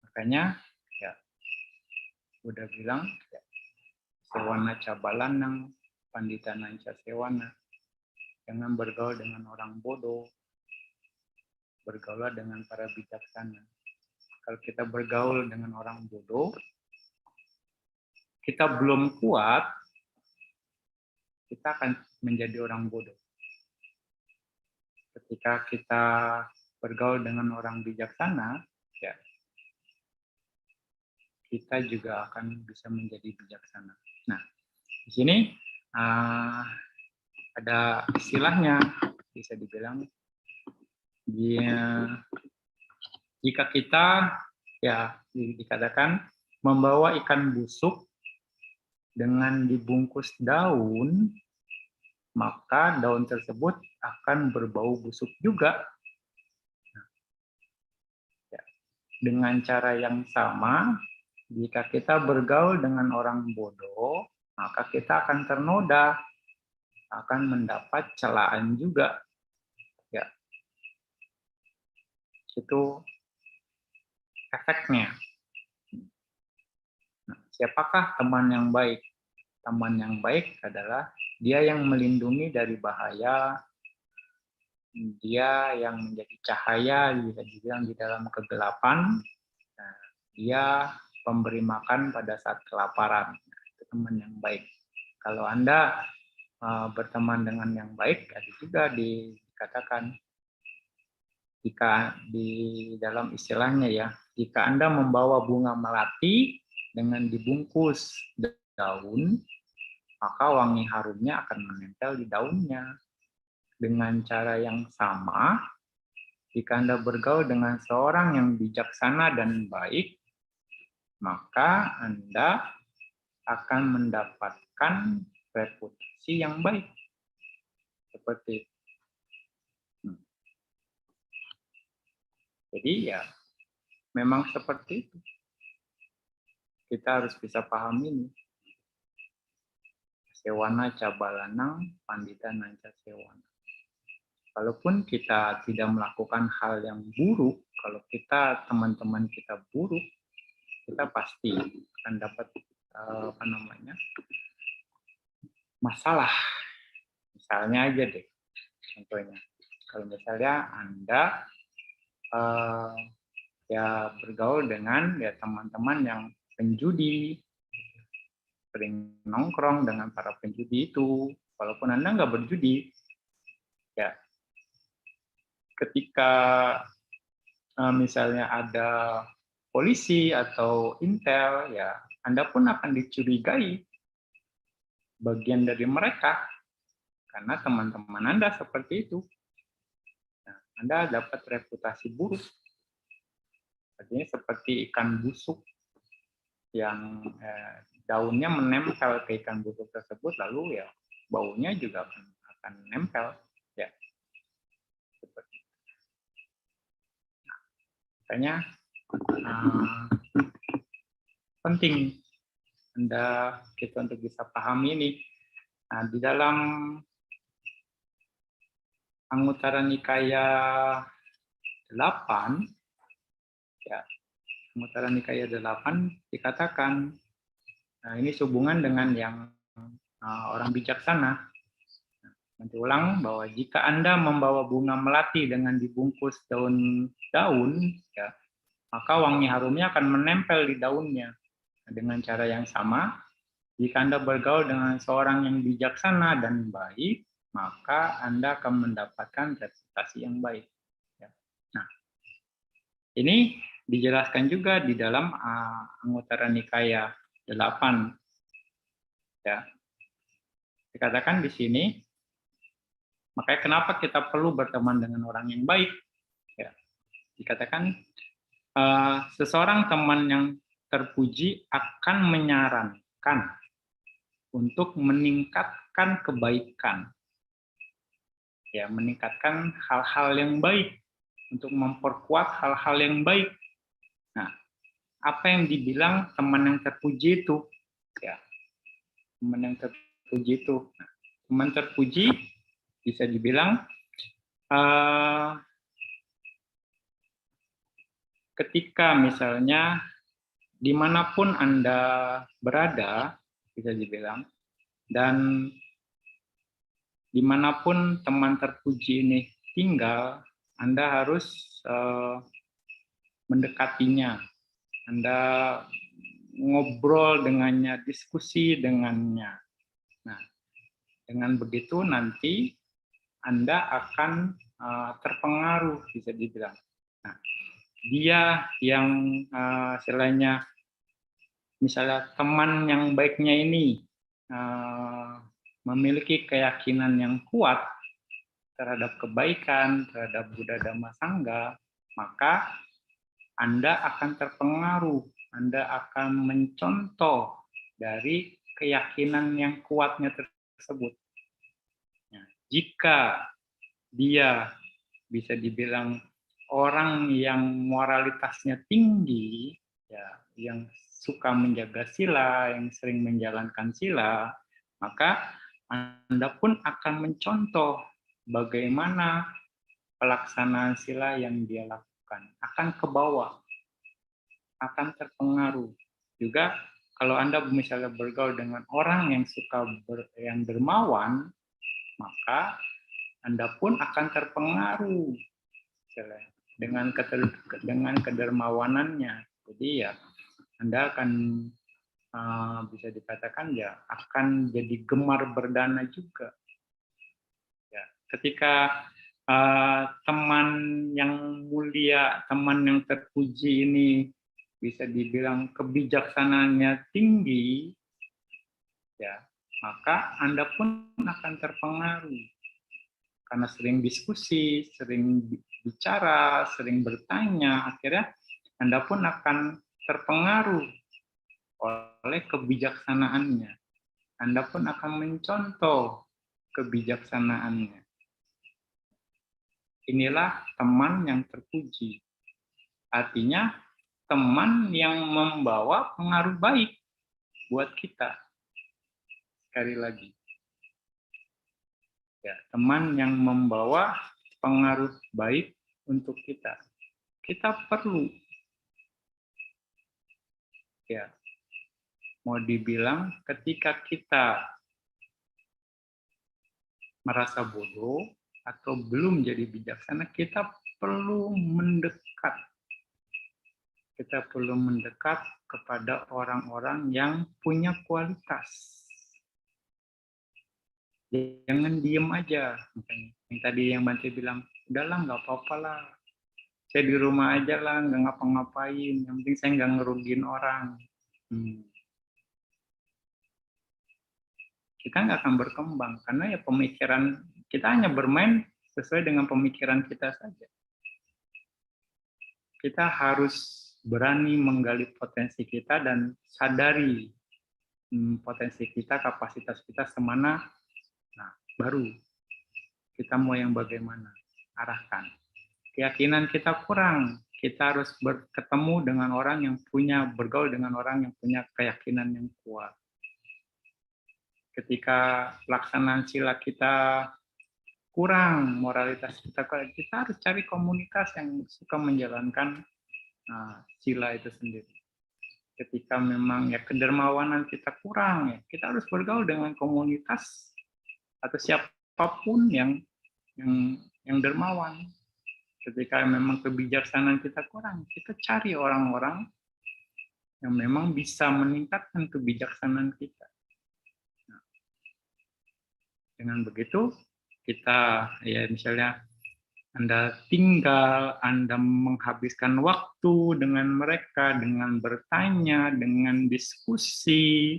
Makanya ya udah bilang ya, sewana cabalanang pandita nanca sewana. Jangan bergaul dengan orang bodoh, bergaul dengan para bijaksana. Kalau kita bergaul dengan orang bodoh, kita belum kuat, kita akan menjadi orang bodoh. Ketika kita bergaul dengan orang bijaksana, ya kita juga akan bisa menjadi bijaksana. Nah, di sini ada istilahnya, bisa dibilang jika kita ya dikatakan membawa ikan busuk dengan dibungkus daun, maka daun tersebut akan berbau busuk juga. Dengan cara yang sama, jika kita bergaul dengan orang bodoh, maka kita akan ternoda, akan mendapat celaan juga. Ya, itu efeknya. Nah, siapakah teman yang baik? Teman yang baik adalah dia yang melindungi dari bahaya, dia yang menjadi cahaya, bisa dibilang di dalam kegelapan, nah, dia pemberi makan pada saat kelaparan. Nah, itu teman yang baik. Kalau Anda berteman dengan yang baik, ada juga dikatakan jika di dalam istilahnya ya, jika Anda membawa bunga melati dengan dibungkus daun, maka wangi harumnya akan menempel di daunnya. Dengan cara yang sama, jika Anda bergaul dengan seorang yang bijaksana dan baik, maka Anda akan mendapatkan reputasi yang baik. Seperti itu. Jadi ya, memang seperti itu. Kita harus bisa paham ini. Sewana cabalanang, pandita nanca sewana. Kalaupun kita tidak melakukan hal yang buruk, kalau kita teman-teman kita buruk, kita pasti akan dapat masalah. Misalnya aja deh, contohnya, kalau misalnya Anda ya bergaul dengan ya teman-teman yang penjudi, sering nongkrong dengan para penjudi itu, walaupun Anda nggak berjudi, ya ketika misalnya ada polisi atau intel, ya Anda pun akan dicurigai bagian dari mereka karena teman-teman Anda seperti itu. Nah, Anda dapat reputasi buruk. Artinya seperti ikan busuk yang daunnya menempel ke ikan busuk tersebut, lalu ya baunya juga akan nempel. Ya, seperti itu. Nah, makanya penting kita untuk bisa paham ini. Nah, di dalam Anguttara Nikaya 8, ya, Anguttara Nikaya 8 dikatakan, nah ini sehubungan dengan yang orang bijaksana. Nanti ulang bahwa jika Anda membawa bunga melati dengan dibungkus daun, ya, maka wangi harumnya akan menempel di daunnya. Nah, dengan cara yang sama, jika Anda bergaul dengan seorang yang bijaksana dan baik, maka Anda akan mendapatkan reputasi yang baik. Nah, ini dijelaskan juga di dalam Anguttara Nikaya 8. Ya. Dikatakan di sini, makanya kenapa kita perlu berteman dengan orang yang baik. Ya. Dikatakan seseorang teman yang terpuji akan menyarankan untuk meningkatkan kebaikan. ya meningkatkan hal-hal yang baik, untuk memperkuat hal-hal yang baik. Nah, apa yang dibilang teman yang terpuji itu? Ya, teman yang terpuji itu. Nah, teman terpuji bisa dibilang ketika misalnya dimanapun Anda berada, bisa dibilang, dan dimanapun teman terpuji ini tinggal, Anda harus mendekatinya. Anda ngobrol dengannya, diskusi dengannya. Nah, dengan begitu nanti Anda akan terpengaruh, bisa dibilang. Nah, dia yang istilahnya, misalnya teman yang baiknya ini memiliki keyakinan yang kuat terhadap kebaikan, terhadap Buddha Dhamma Sangha, maka Anda akan terpengaruh, Anda akan mencontoh dari keyakinan yang kuatnya tersebut. Nah, jika dia bisa dibilang orang yang moralitasnya tinggi, ya, yang suka menjaga sila, yang sering menjalankan sila, maka Anda pun akan mencontoh bagaimana pelaksanaan sila yang dia lakukan. Akan ke bawah, akan terpengaruh. Juga kalau Anda misalnya bergaul dengan orang yang suka yang dermawan, maka Anda pun akan terpengaruh dengan kedermawanannya. Jadi ya Anda akan bisa dikatakan ya akan jadi gemar berdana juga. Ya, ketika teman yang mulia, teman yang terpuji ini bisa dibilang kebijaksanaannya tinggi, ya maka Anda pun akan terpengaruh karena sering diskusi, sering bicara, sering bertanya, akhirnya Anda pun akan terpengaruh oleh kebijaksanaannya. Anda pun akan mencontoh kebijaksanaannya. Inilah teman yang terpuji. Artinya teman yang membawa pengaruh baik buat kita. Sekali lagi. Ya, teman yang membawa pengaruh baik untuk kita. Kita perlu, ya, mau dibilang ketika kita merasa bodoh atau belum jadi bijaksana, kita perlu mendekat. Kita perlu mendekat kepada orang-orang yang punya kualitas. Jangan diem aja. Yang tadi yang Bante bilang, udahlah nggak apa-apa lah. Saya di rumah aja lah, nggak ngapa-ngapain. Yang penting saya nggak ngerugiin orang. Kita nggak akan berkembang. Karena ya pemikiran, kita hanya bermain sesuai dengan pemikiran kita saja. Kita harus berani menggali potensi kita dan sadari potensi kita, kapasitas kita semana. Nah, baru kita mau yang bagaimana, arahkan. Keyakinan kita kurang, kita harus bertemu dengan orang yang bergaul dengan orang yang punya keyakinan yang kuat. Ketika pelaksanaan sila kita kurang, moralitas kita kurang, kita harus cari komunitas yang suka menjalankan sila itu sendiri. Ketika memang ya kedermawanan kita kurang, ya kita harus bergaul dengan komunitas atau siapapun yang dermawan. Ketika memang kebijaksanaan kita kurang, kita cari orang-orang yang memang bisa meningkatkan kebijaksanaan kita. Nah, dengan begitu kita ya misalnya Anda tinggal, Anda menghabiskan waktu dengan mereka, dengan bertanya, dengan diskusi,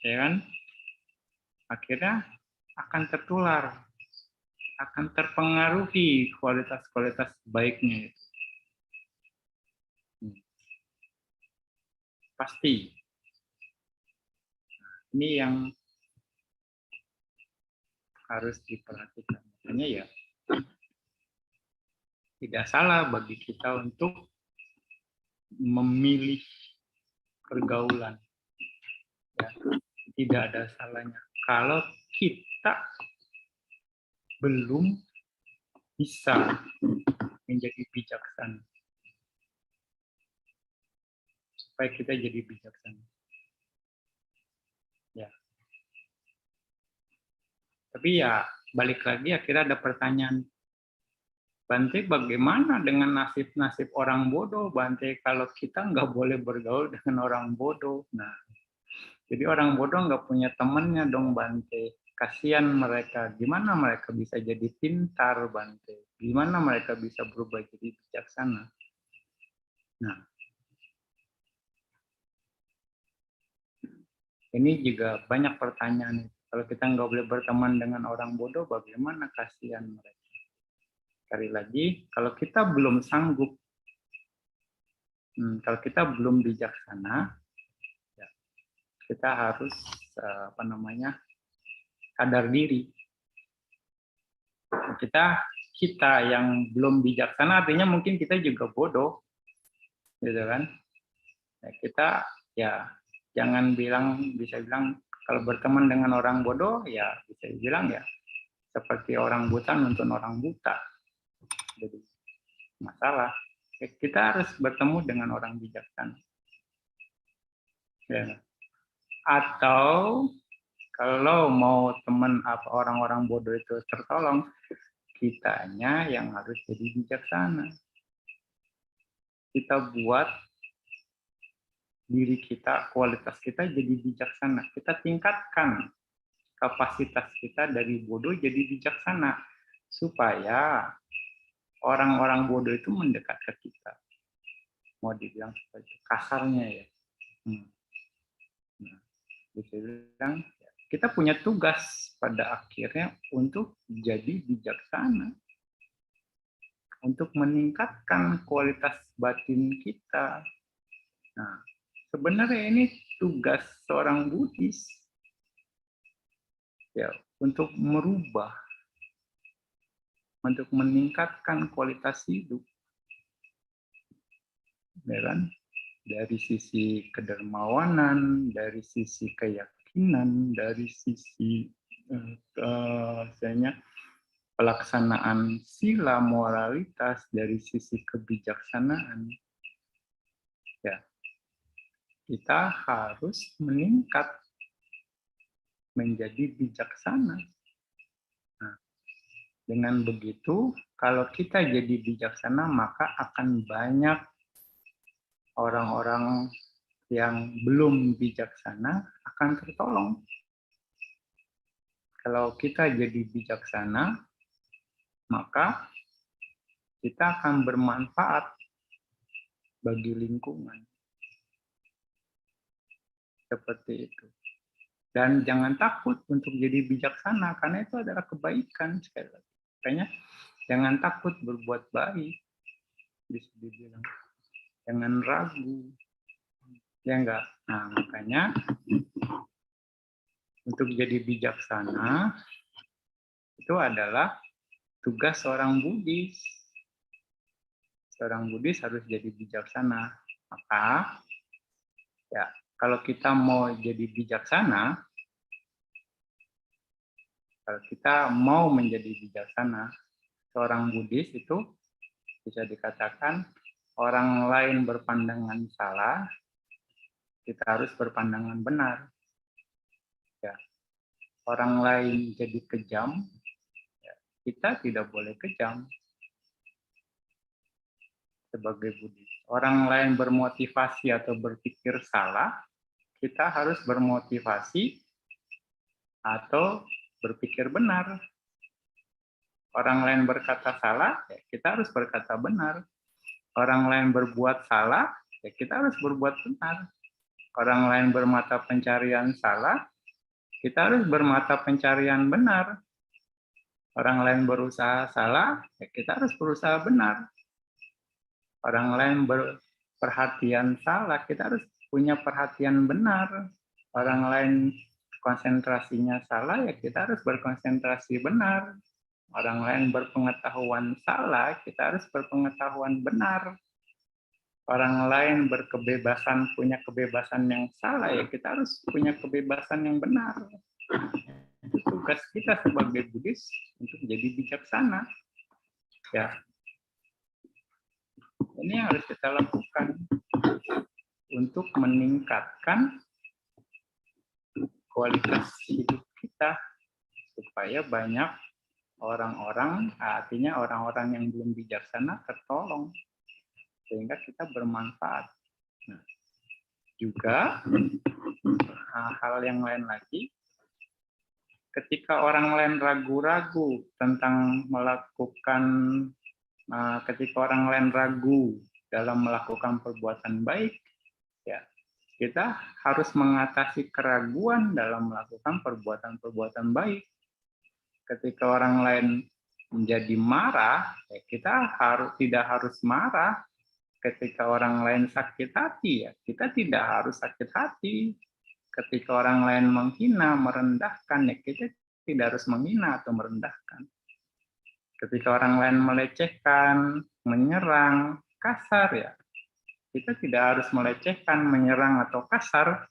ya kan? Akhirnya akan tertular, akan terpengaruhi kualitas-kualitas baiknya itu. Pasti. Nah, ini yang harus diperhatikan. Hanya ya tidak salah bagi kita untuk memilih pergaulan. Ya, tidak ada salahnya. Kalau kita belum bisa menjadi bijaksana, supaya kita jadi bijaksana. Ya. Tapi ya balik lagi akhirnya ada pertanyaan, Bante, bagaimana dengan nasib-nasib orang bodoh, Bante, kalau kita nggak boleh bergaul dengan orang bodoh? Nah, jadi orang bodoh nggak punya temannya dong, Bante. Kasihan mereka. Gimana mereka bisa jadi pintar, Bante? Gimana mereka bisa berubah jadi bijaksana? Nah, ini juga banyak pertanyaan. Kalau kita nggak boleh berteman dengan orang bodoh, bagaimana kasihan mereka? Sekali lagi, kalau kita belum sanggup, kalau kita belum bijaksana, ya, kita harus sadar diri. Kita yang belum bijaksana, artinya mungkin kita juga bodoh, gitu kan? Ya, kita ya jangan bisa bilang kalau berteman dengan orang bodoh, ya bisa dibilang ya seperti orang buta nuntun orang buta. Jadi masalah. Kita harus bertemu dengan orang bijaksana. Ya. Atau kalau mau teman orang-orang bodoh itu tertolong, kitanya yang harus jadi bijaksana. Kita buat diri kita, kualitas kita jadi bijaksana. Kita tingkatkan kapasitas kita dari bodoh jadi bijaksana. Supaya orang-orang bodoh itu mendekat ke kita. Mau dibilang seperti kasarnya ya. Nah, bisa bilang kita punya tugas pada akhirnya untuk jadi bijaksana. Untuk meningkatkan kualitas batin kita. Nah, sebenarnya ini tugas seorang Buddhis. Ya, untuk merubah, untuk meningkatkan kualitas hidup. Ya kan? Dari sisi kedermawanan, dari sisi keyakinan, dari sisi pelaksanaan sila moralitas, dari sisi kebijaksanaan. Ya, kita harus meningkat menjadi bijaksana. Nah, dengan begitu, kalau kita jadi bijaksana, maka akan banyak orang-orang yang belum bijaksana akan tertolong. Kalau kita jadi bijaksana, maka kita akan bermanfaat bagi lingkungan. Seperti itu. Dan jangan takut untuk jadi bijaksana, karena itu adalah kebaikan. Sekali lagi. Makanya jangan takut berbuat baik. Bisa dibilang. Jangan ragu. Ya enggak? Nah, makanya untuk jadi bijaksana itu adalah tugas seorang Buddhis. Seorang Buddhis harus jadi bijaksana. Maka ya, kalau kita mau jadi bijaksana, kalau kita mau menjadi bijaksana, seorang Buddhis itu bisa dikatakan orang lain berpandangan salah, kita harus berpandangan benar. Ya. Orang lain jadi kejam, ya, kita tidak boleh kejam sebagai Buddhis. Orang lain bermotivasi atau berpikir salah, kita harus bermotivasi atau berpikir benar. Orang lain berkata salah, ya kita harus berkata benar. Orang lain berbuat salah, ya kita harus berbuat benar. Orang lain bermata pencarian salah, kita harus bermata pencarian benar. Orang lain berusaha salah, ya kita harus berusaha benar. Orang lain berperhatian salah, kita harus punya perhatian benar. Orang lain konsentrasinya salah, ya kita harus berkonsentrasi benar. orang lain berpengetahuan salah, kita harus berpengetahuan benar. Orang lain punya kebebasan yang salah, ya kita harus punya kebebasan yang benar. Itu tugas kita sebagai Buddhis untuk jadi bijaksana. Ya, ini yang harus kita lakukan untuk meningkatkan kualitas hidup kita supaya banyak orang-orang, artinya orang-orang yang belum bijaksana tertolong sehingga kita bermanfaat. Nah, juga hal yang lain lagi, ketika orang lain ragu-ragu tentang ketika orang lain ragu dalam melakukan perbuatan baik, ya kita harus mengatasi keraguan dalam melakukan perbuatan-perbuatan baik. Ketika orang lain menjadi marah, ya kita tidak harus marah. Ketika orang lain sakit hati, ya kita tidak harus sakit hati. Ketika orang lain menghina, merendahkan, ya kita tidak harus menghina atau merendahkan. Ketika orang lain melecehkan, menyerang, kasar, ya kita tidak harus melecehkan, menyerang atau kasar.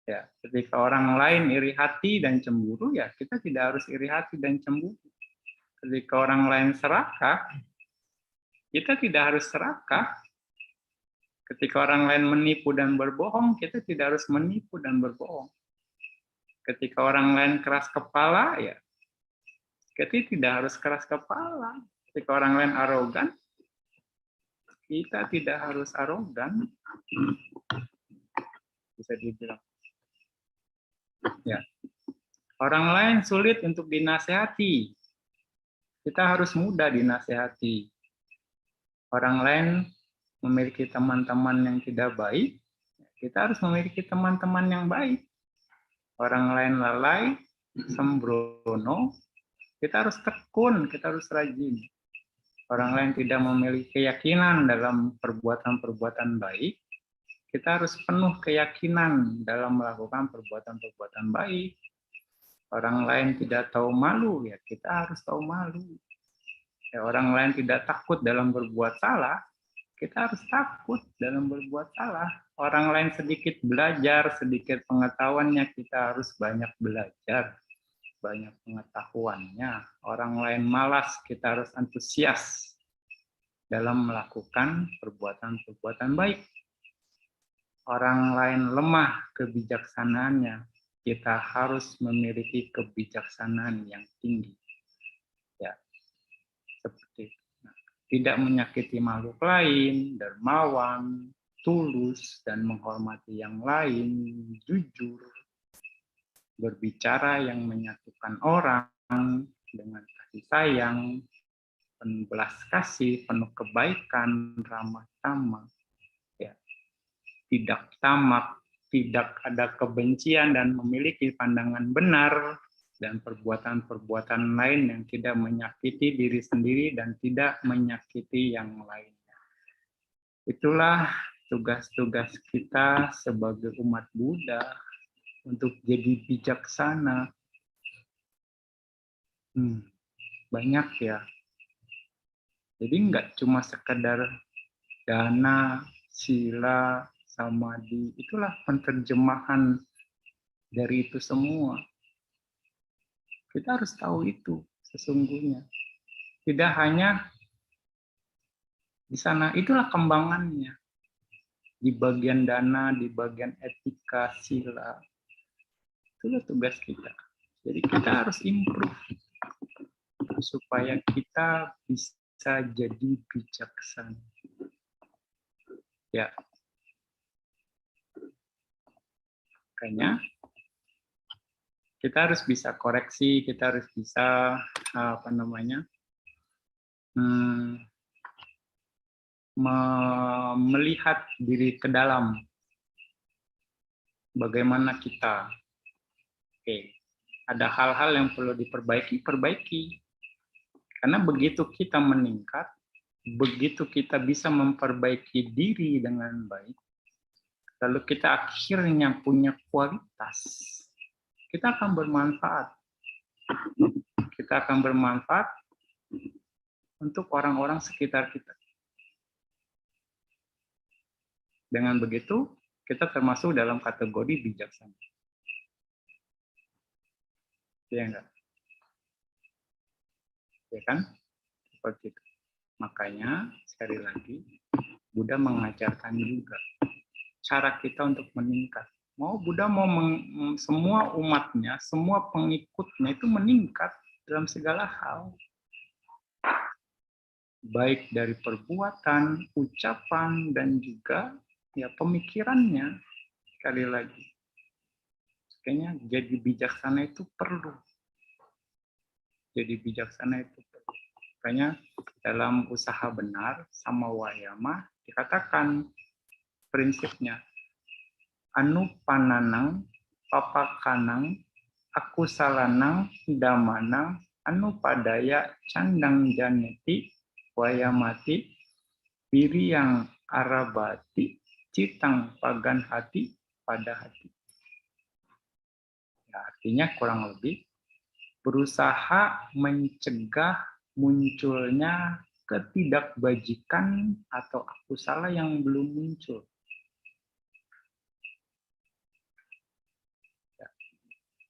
Ya, ketika orang lain iri hati dan cemburu, ya kita tidak harus iri hati dan cemburu. Ketika orang lain serakah, kita tidak harus serakah. Ketika orang lain menipu dan berbohong, kita tidak harus menipu dan berbohong. Ketika orang lain keras kepala, ya kita tidak harus keras kepala. Ketika orang lain arogan, kita tidak harus arogan. Bisa dibilang. Ya. Orang lain sulit untuk dinasehati. Kita harus mudah dinasehati. Orang lain memiliki teman-teman yang tidak baik, kita harus memiliki teman-teman yang baik. Orang lain lalai, sembrono, kita harus tekun, kita harus rajin. Orang lain tidak memiliki keyakinan dalam perbuatan-perbuatan baik, kita harus penuh keyakinan dalam melakukan perbuatan-perbuatan baik. Orang lain tidak tahu malu, ya kita harus tahu malu. Ya, orang lain tidak takut dalam berbuat salah, kita harus takut dalam berbuat salah. Orang lain sedikit belajar, sedikit pengetahuannya, kita harus banyak belajar, banyak pengetahuannya. Orang lain malas, kita harus antusias dalam melakukan perbuatan-perbuatan baik. Orang lain lemah kebijaksanaannya, kita harus memiliki kebijaksanaan yang tinggi. Ya, seperti itu. Tidak menyakiti makhluk lain, dermawan, tulus, dan menghormati yang lain, jujur, berbicara yang menyatukan orang dengan kasih sayang, penuh belas kasih, penuh kebaikan, ramah tamah, ya. Tidak tamak, tidak ada kebencian, dan memiliki pandangan benar, dan perbuatan-perbuatan lain yang tidak menyakiti diri sendiri dan tidak menyakiti yang lainnya. Itulah tugas-tugas kita sebagai umat Buddha untuk jadi bijaksana. Banyak ya. Jadi nggak cuma sekedar dana, sila, samadhi. Itulah penerjemahan dari itu semua. Kita harus tahu itu sesungguhnya. Tidak hanya di sana, itulah kembangannya. Di bagian dana, di bagian etika, sila. Itulah tugas kita. Jadi kita harus improve supaya kita bisa jadi bijaksana. Ya. Makanya kita harus bisa koreksi, kita harus bisa melihat diri ke dalam. Bagaimana kita? Oke, ada hal-hal yang perlu diperbaiki, perbaiki. Karena begitu kita meningkat, begitu kita bisa memperbaiki diri dengan baik, lalu kita akhirnya punya kualitas, kita akan bermanfaat. kita akan bermanfaat untuk orang-orang sekitar kita. Dengan begitu, kita termasuk dalam kategori bijaksana. Ya enggak? Ya kan? Seperti itu. Makanya, sekali lagi, Buddha mengajarkan juga cara kita untuk meningkat. Buddha mau semua umatnya, semua pengikutnya itu meningkat dalam segala hal. Baik dari perbuatan, ucapan, dan juga ya pemikirannya. Sekali lagi. Kayaknya jadi bijaksana itu perlu. Jadi bijaksana itu perlu. Makanya dalam usaha benar sama wayama dikatakan prinsipnya anupananang, papakanang, akusalanang, damanang, anupadaya, candang janeti, wayamati, wiriyang arabati, citang pagan hati, pada hati. Ya, artinya kurang lebih berusaha mencegah munculnya ketidakbajikan atau akusala yang belum muncul.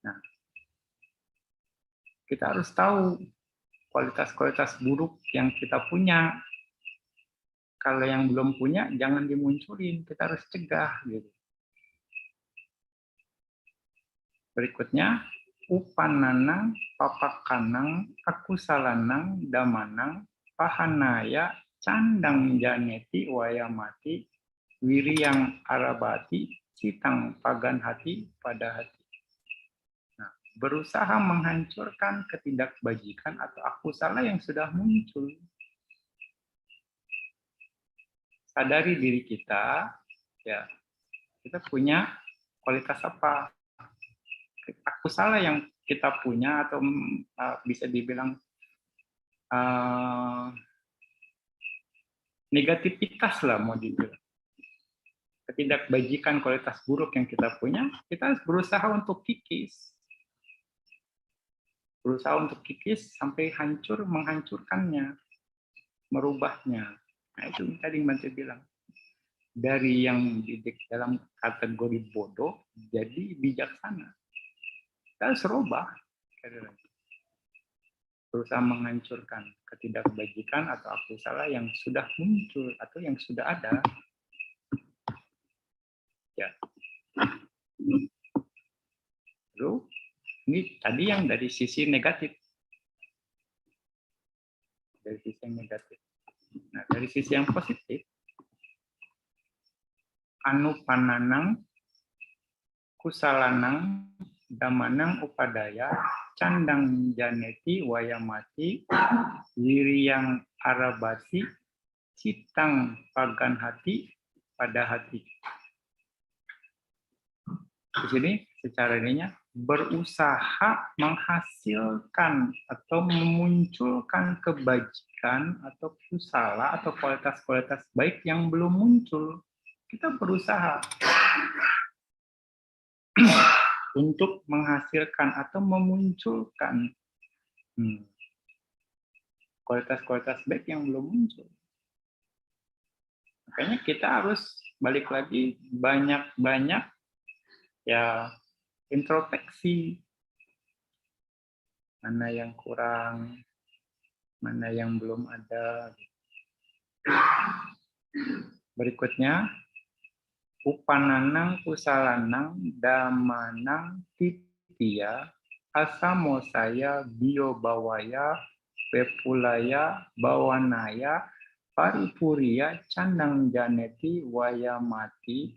Nah, kita harus tahu kualitas-kualitas buruk yang kita punya. Kalau yang belum punya, jangan dimunculin. Kita harus cegah. Gitu. Berikutnya, upananang, papakanang, akusalanang, damanang, pahanaya, candang janeti, wayamati, wiriyang arabati, citang pagan hati, pada hati. Nah, berusaha menghancurkan ketidakbajikan atau akusala yang sudah muncul. Sadari diri kita, ya kita punya kualitas apa? Akusala yang kita punya atau bisa dibilang negativitas lah mau dibilang. Ketidakbajikan kualitas buruk yang kita punya, kita harus berusaha untuk kikis. Berusaha untuk kikis sampai hancur, menghancurkannya, merubahnya. Nah itu tadi Bante bilang. Dari yang dalam kategori bodoh, jadi bijaksana. Kita harus rubah. Berusaha menghancurkan ketidakbajikan atau akusala yang sudah muncul atau yang sudah ada. Ya. Lalu, ini tadi yang dari sisi negatif. Dari sisi yang negatif. Nah, dari sisi yang positif, anupananang, kusalanang, damanang upadaya, candang janeti, wayamati, wiriyang arabati, citang pagan hati, pada hati. Di sini secara ininya berusaha menghasilkan atau memunculkan kebajikan atau kusala atau kualitas-kualitas baik yang belum muncul. Kita berusaha untuk menghasilkan atau memunculkan kualitas-kualitas baik yang belum muncul. Makanya kita harus balik lagi banyak-banyak ya introspeksi. Mana yang kurang, mana yang belum ada. Berikutnya, upananang kusalanang damanang titiya asamosaya biobawaya pepulaya bawanaya paripuriya candang janeti wayamati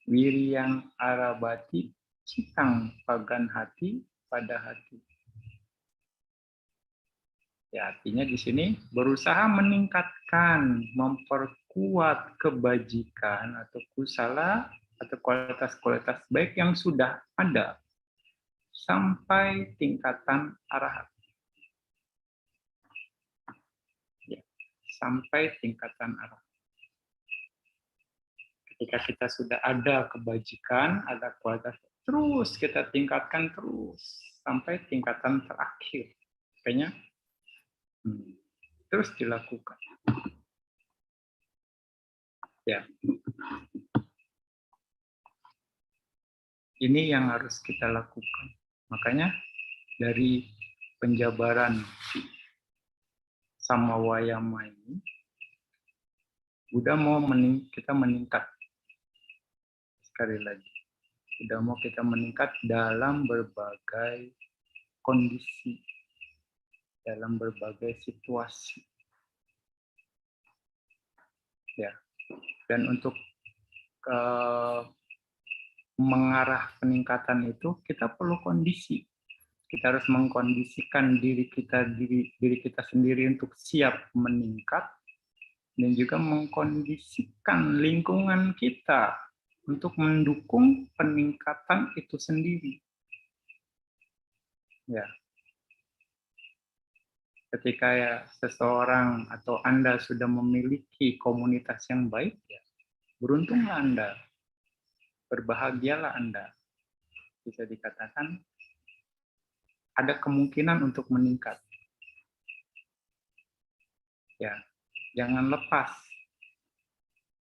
wiriyang arabati citang pagan hati pada hati. Ya, artinya di sini berusaha meningkatkan, memperkuat kebajikan atau kusala atau kualitas-kualitas baik yang sudah ada sampai tingkatan arahat. Ya, sampai tingkatan arahat. Ketika kita sudah ada kebajikan, ada kualitas, terus kita tingkatkan terus sampai tingkatan terakhir. Kayaknya terus dilakukan. Ya. Ini yang harus kita lakukan. Makanya dari penjabaran sama wayama ini, udah mau kita meningkat. Sekali lagi, udah mau kita meningkat dalam berbagai kondisi, dalam berbagai situasi. Ya. Dan untuk mengarah peningkatan itu kita perlu kondisi. Kita harus mengkondisikan diri kita sendiri untuk siap meningkat, dan juga mengkondisikan lingkungan kita untuk mendukung peningkatan itu sendiri. Ya. Ketika ya seseorang atau Anda sudah memiliki komunitas yang baik, ya, beruntunglah Anda. Berbahagialah Anda. Bisa dikatakan ada kemungkinan untuk meningkat. Ya, jangan lepas.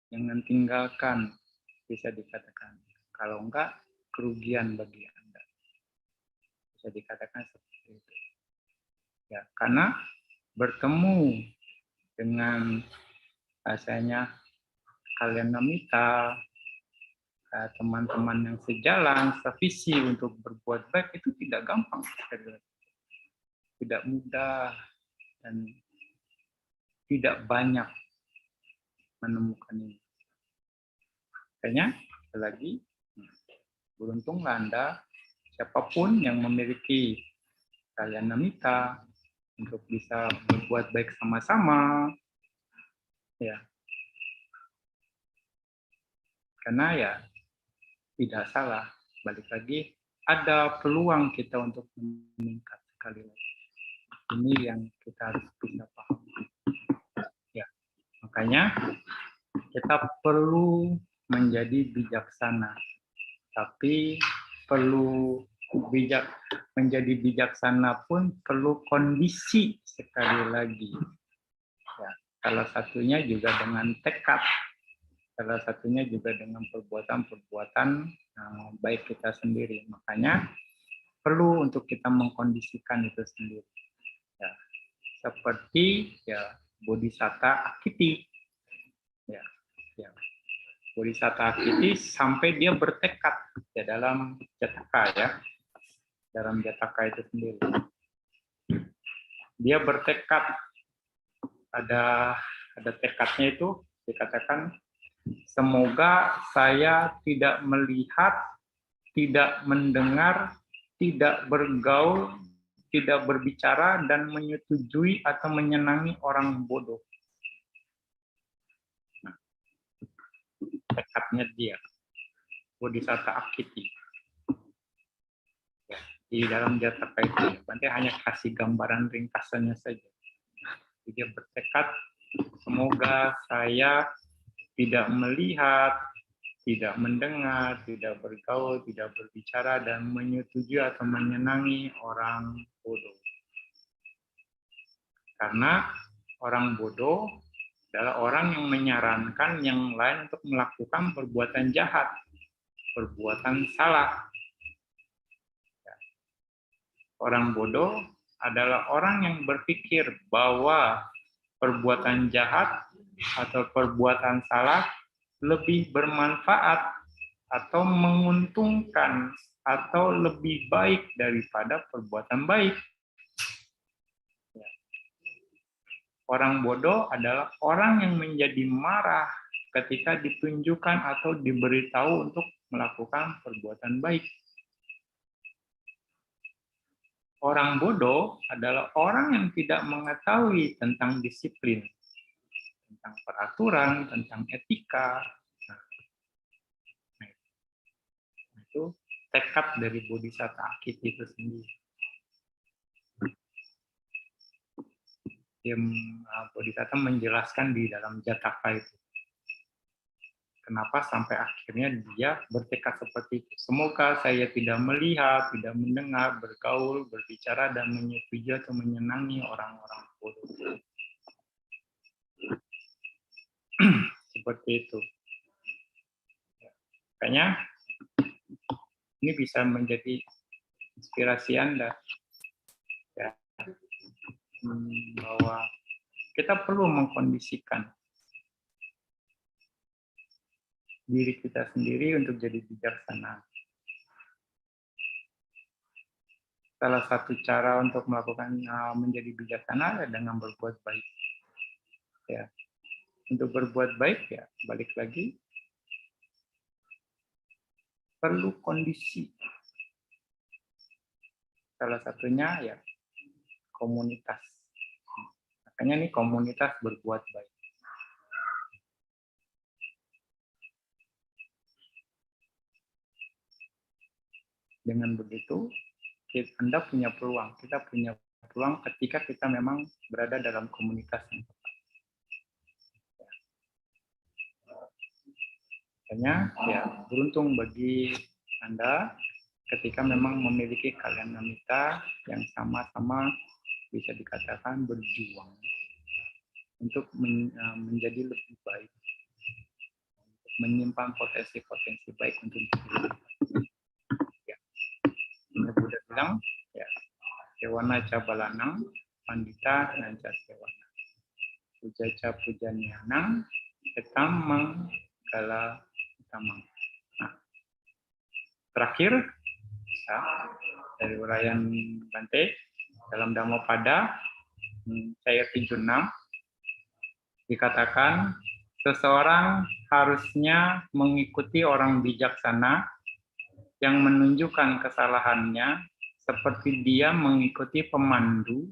Jangan tinggalkan, bisa dikatakan. Kalau enggak, kerugian bagi Anda. Bisa dikatakan seperti itu. Ya, karena bertemu dengan rasanya kalian namita, teman-teman yang sejalan, sevisi untuk berbuat baik itu tidak gampang, tidak mudah, dan tidak banyak menemukan ini. Makanya, sekali lagi, beruntunglah Anda, siapapun yang memiliki kalian namita untuk bisa berbuat baik sama-sama, ya. Karena ya tidak salah, balik lagi ada peluang kita untuk meningkat sekali lagi. Ini yang kita harus bisa paham. Ya, makanya kita perlu menjadi bijaksana, tapi perlu menjadi bijaksana pun perlu kondisi sekali lagi. Ya, salah satunya juga dengan tekad. Salah satunya juga dengan perbuatan-perbuatan baik kita sendiri. Makanya perlu untuk kita mengkondisikan itu sendiri. Ya, seperti ya Bodhisatta Akiti. Ya, ya. Bodhisatta Akiti sampai dia bertekad ya dalam Jataka ya. Dalam Jataka itu sendiri. Dia bertekad, ada tekadnya itu dikatakan, semoga saya tidak melihat, tidak mendengar, tidak bergaul, tidak berbicara, dan menyetujui atau menyenangi orang bodoh. Nah, tekadnya dia, Bodhisatta Akiti. Ya, di dalam Jataka itu, nanti hanya kasih gambaran ringkasannya saja. Dia bertekad, semoga saya tidak melihat, tidak mendengar, tidak bergaul, tidak berbicara, dan menyetujui atau menyenangi orang bodoh. Karena orang bodoh adalah orang yang menyarankan yang lain untuk melakukan perbuatan jahat, perbuatan salah. Orang bodoh adalah orang yang berpikir bahwa perbuatan jahat atau perbuatan salah lebih bermanfaat atau menguntungkan atau lebih baik daripada perbuatan baik. Orang bodoh adalah orang yang menjadi marah ketika ditunjukkan atau diberitahu untuk melakukan perbuatan baik. Orang bodoh adalah orang yang tidak mengetahui tentang disiplin, tentang peraturan, tentang etika. Nah, itu tekad dari Bodhisatta Akiti itu sendiri. Bodhisatta menjelaskan di dalam Jataka itu. Kenapa sampai akhirnya dia bertekad seperti itu. Semoga saya tidak melihat, tidak mendengar, bergaul, berbicara, dan menyetujui atau menyenangi orang-orang bodoh. Seperti itu. Makanya ini bisa menjadi inspirasi Anda, ya, bahwa kita perlu mengkondisikan diri kita sendiri untuk jadi bijaksana. Salah satu cara untuk melakukan menjadi bijaksana adalah dengan berbuat baik. Ya, untuk berbuat baik ya balik lagi perlu kondisi. Salah satunya ya komunitas. Makanya nih komunitas berbuat baik. Dengan begitu, Anda punya peluang. Kita punya peluang ketika kita memang berada dalam komunitas yang tepat. Makanya, ya beruntung bagi Anda ketika memang memiliki kalian wanita yang sama-sama bisa dikatakan berjuang untuk menjadi lebih baik, untuk menyimpan potensi-potensi baik untuk diri. Buddha bilang, ya, Sewana cabalanang, pandita nanca sewana. Pujaca pujanianang, etamang gala etamang. Nah, terakhir, ya, dari uraian Bante, dalam Dhammapada, ayat 76, dikatakan, seseorang harusnya mengikuti orang bijaksana yang menunjukkan kesalahannya seperti dia mengikuti pemandu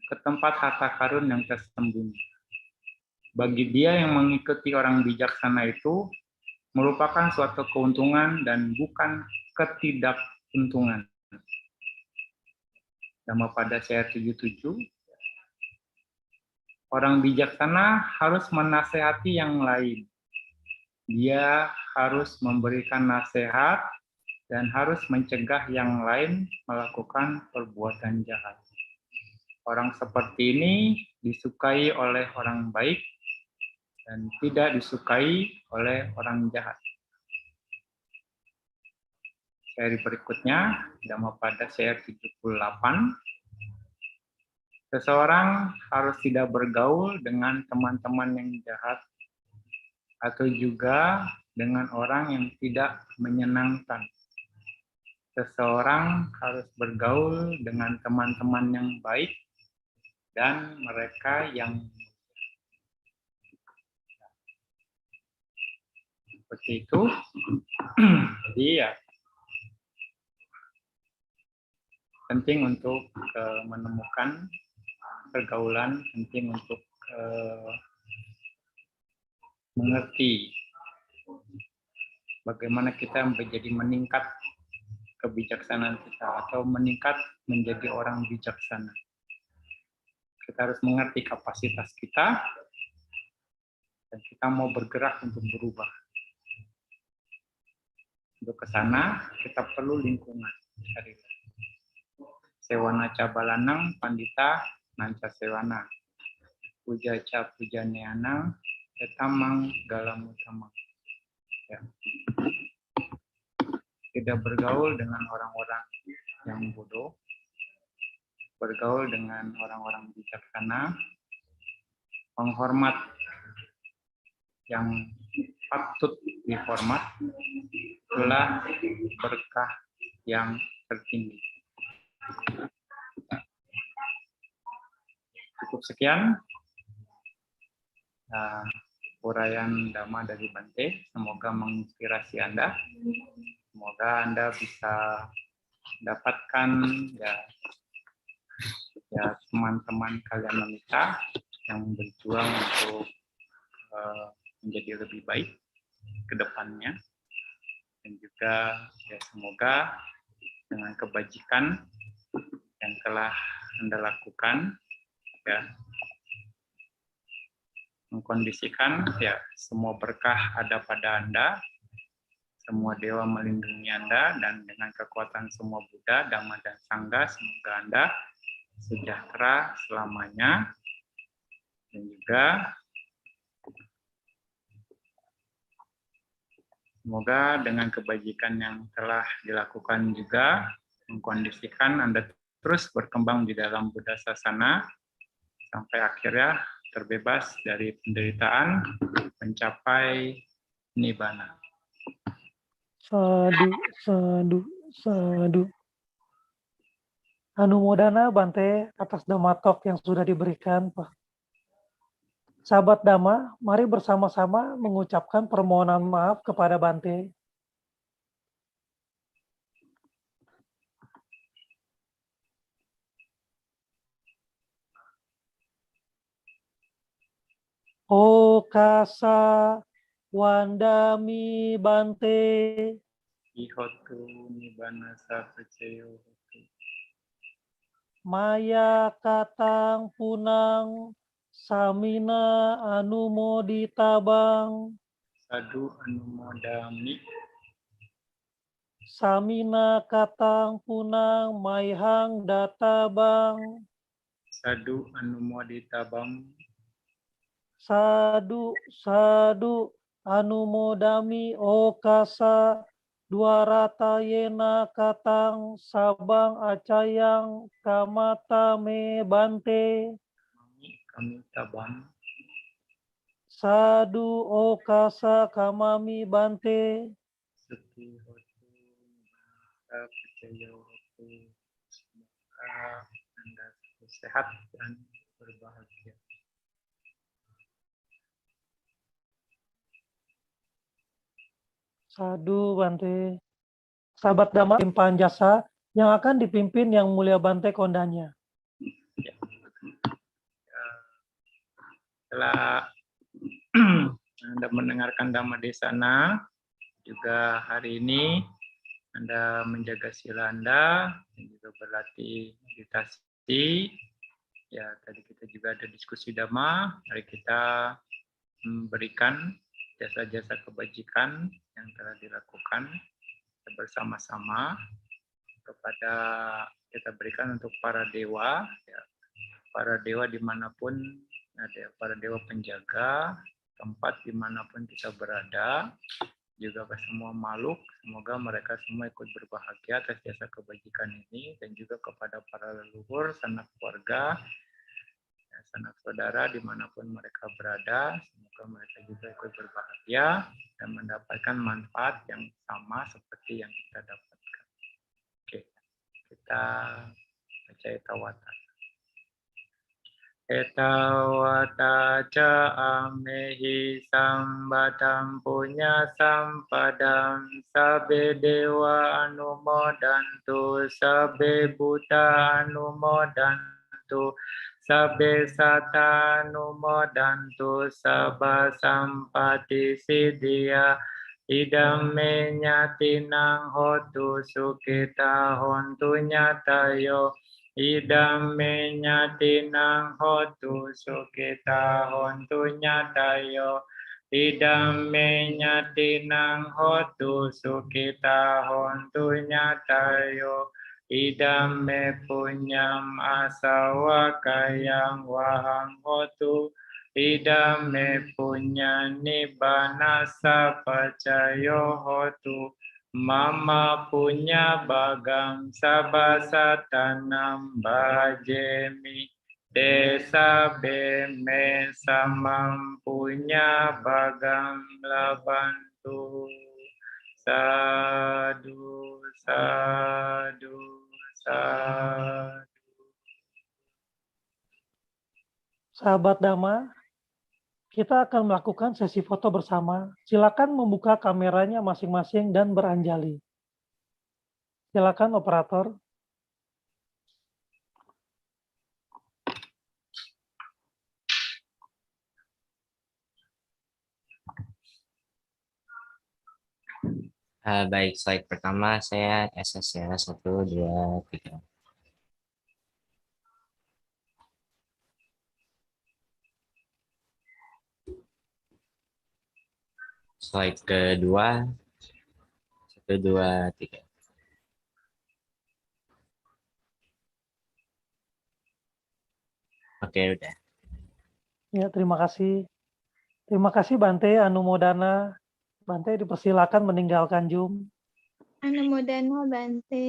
ke tempat harta karun yang tersembunyi. Bagi dia yang mengikuti orang bijaksana itu merupakan suatu keuntungan dan bukan ketidakuntungan. Dhammapada ayat 77, orang bijaksana harus menasehati yang lain. Dia harus memberikan nasihat dan harus mencegah yang lain melakukan perbuatan jahat. Orang seperti ini disukai oleh orang baik dan tidak disukai oleh orang jahat. Seri berikutnya, Dhammapada ayat 78. Seseorang harus tidak bergaul dengan teman-teman yang jahat atau juga dengan orang yang tidak menyenangkan. Seseorang harus bergaul dengan teman-teman yang baik dan mereka yang seperti itu. Jadi ya penting untuk menemukan pergaulan, penting untuk mengerti bagaimana kita menjadi meningkat kebijaksanaan kita atau meningkat menjadi orang bijaksana. Kita harus mengerti kapasitas kita dan kita mau bergerak untuk berubah. Untuk ke sana kita perlu lingkungan. Sewana cabalanang pandita nanca sewana. Pujaca pujaneanang etamang galamutamang. Ya. Tidak bergaul dengan orang-orang yang bodoh, bergaul dengan orang-orang bijaksana, menghormat yang patut dihormat, itulah berkah yang tertinggi. Cukup sekian uraian Dhamma dari Bante. Semoga menginspirasi Anda. Semoga Anda bisa dapatkan ya teman-teman kalian wanita yang berjuang untuk menjadi lebih baik ke depannya. Dan juga ya semoga dengan kebajikan yang telah Anda lakukan ya mengkondisikan ya semua berkah ada pada Anda, semua dewa melindungi Anda, dan dengan kekuatan semua Buddha, Dhamma, dan Sangha, semoga Anda sejahtera selamanya. Dan juga semoga dengan kebajikan yang telah dilakukan juga mengkondisikan Anda terus berkembang di dalam Buddha Sasana sampai akhirnya terbebas dari penderitaan, mencapai Nibbana. Sadu, sadu, sadu. Anumodana Bante atas Dhammatok yang sudah diberikan, Pak. Sahabat Dhamma, mari bersama-sama mengucapkan permohonan maaf kepada Bante. Okasa Wandami Bante. Ihotu Nibbana Sapacayo. Maya Katang Punang Samina Anumoditabang. Sadu Anumodami. Samina Katang Punang Maihang Databang. Sadu Anumoditabang. Sadu, sadu, anumodami okasa, dwarata yena katang sabang acayang kamata me bante. Kami tabang. Sadu okasa kamami bante. Suti Hotu Sapacayo. Semoga Anda sehat dan berbahagia. Sadu Bante. Sahabat Dhamma limpahan jasa yang akan dipimpin Yang Mulia Bante Kondanya. Setelah Anda mendengarkan Dhamma Desana, juga hari ini Anda menjaga sila Anda, dan juga berlatih meditasi. Ya, tadi kita juga ada diskusi Dhamma, mari kita memberikan jasa-jasa kebajikan yang telah dilakukan bersama-sama kepada kita berikan untuk para dewa, ya, para dewa dimanapun ada, para dewa penjaga tempat dimanapun kita berada, juga ke semua makhluk, semoga mereka semua ikut berbahagia atas jasa kebajikan ini, dan juga kepada para leluhur, sanak keluarga, sanak saudara dimanapun mereka berada, semoga mereka juga ikut berbahagia dan mendapatkan manfaat yang sama seperti yang kita dapatkan. Oke, kita baca Etawata. Etawata ca amehi sambatam punya sampadam sabe dewa anumodantu sabe buta anumodantu sabe sata anumodantu sabba sampati siddhya idam me nyatinang hotu sukita hontu nyatayo idam me nyatinang hotu sukita hontu nyatayo idam me nyatinang hotu sukita hontu nyatayo idam me punyam asawakayang wahang hotu idam me punya nibbana sapacayo hotu mama punya bagam sabasatanam bajemi desa beme samam punya bagam labantu sadu sadu sadu. Sahabat Dhamma, kita akan melakukan sesi foto bersama. Silakan membuka kameranya masing-masing dan beranjali. Silakan operator. Baik, slide pertama saya SS ya, 1, 2, 3. Slide kedua. 1, 2, 3. Oke, udah. Ya, terima kasih. Terima kasih Bante, Anumodana. Bante dipersilakan meninggalkan Zoom. Anumodana Bante.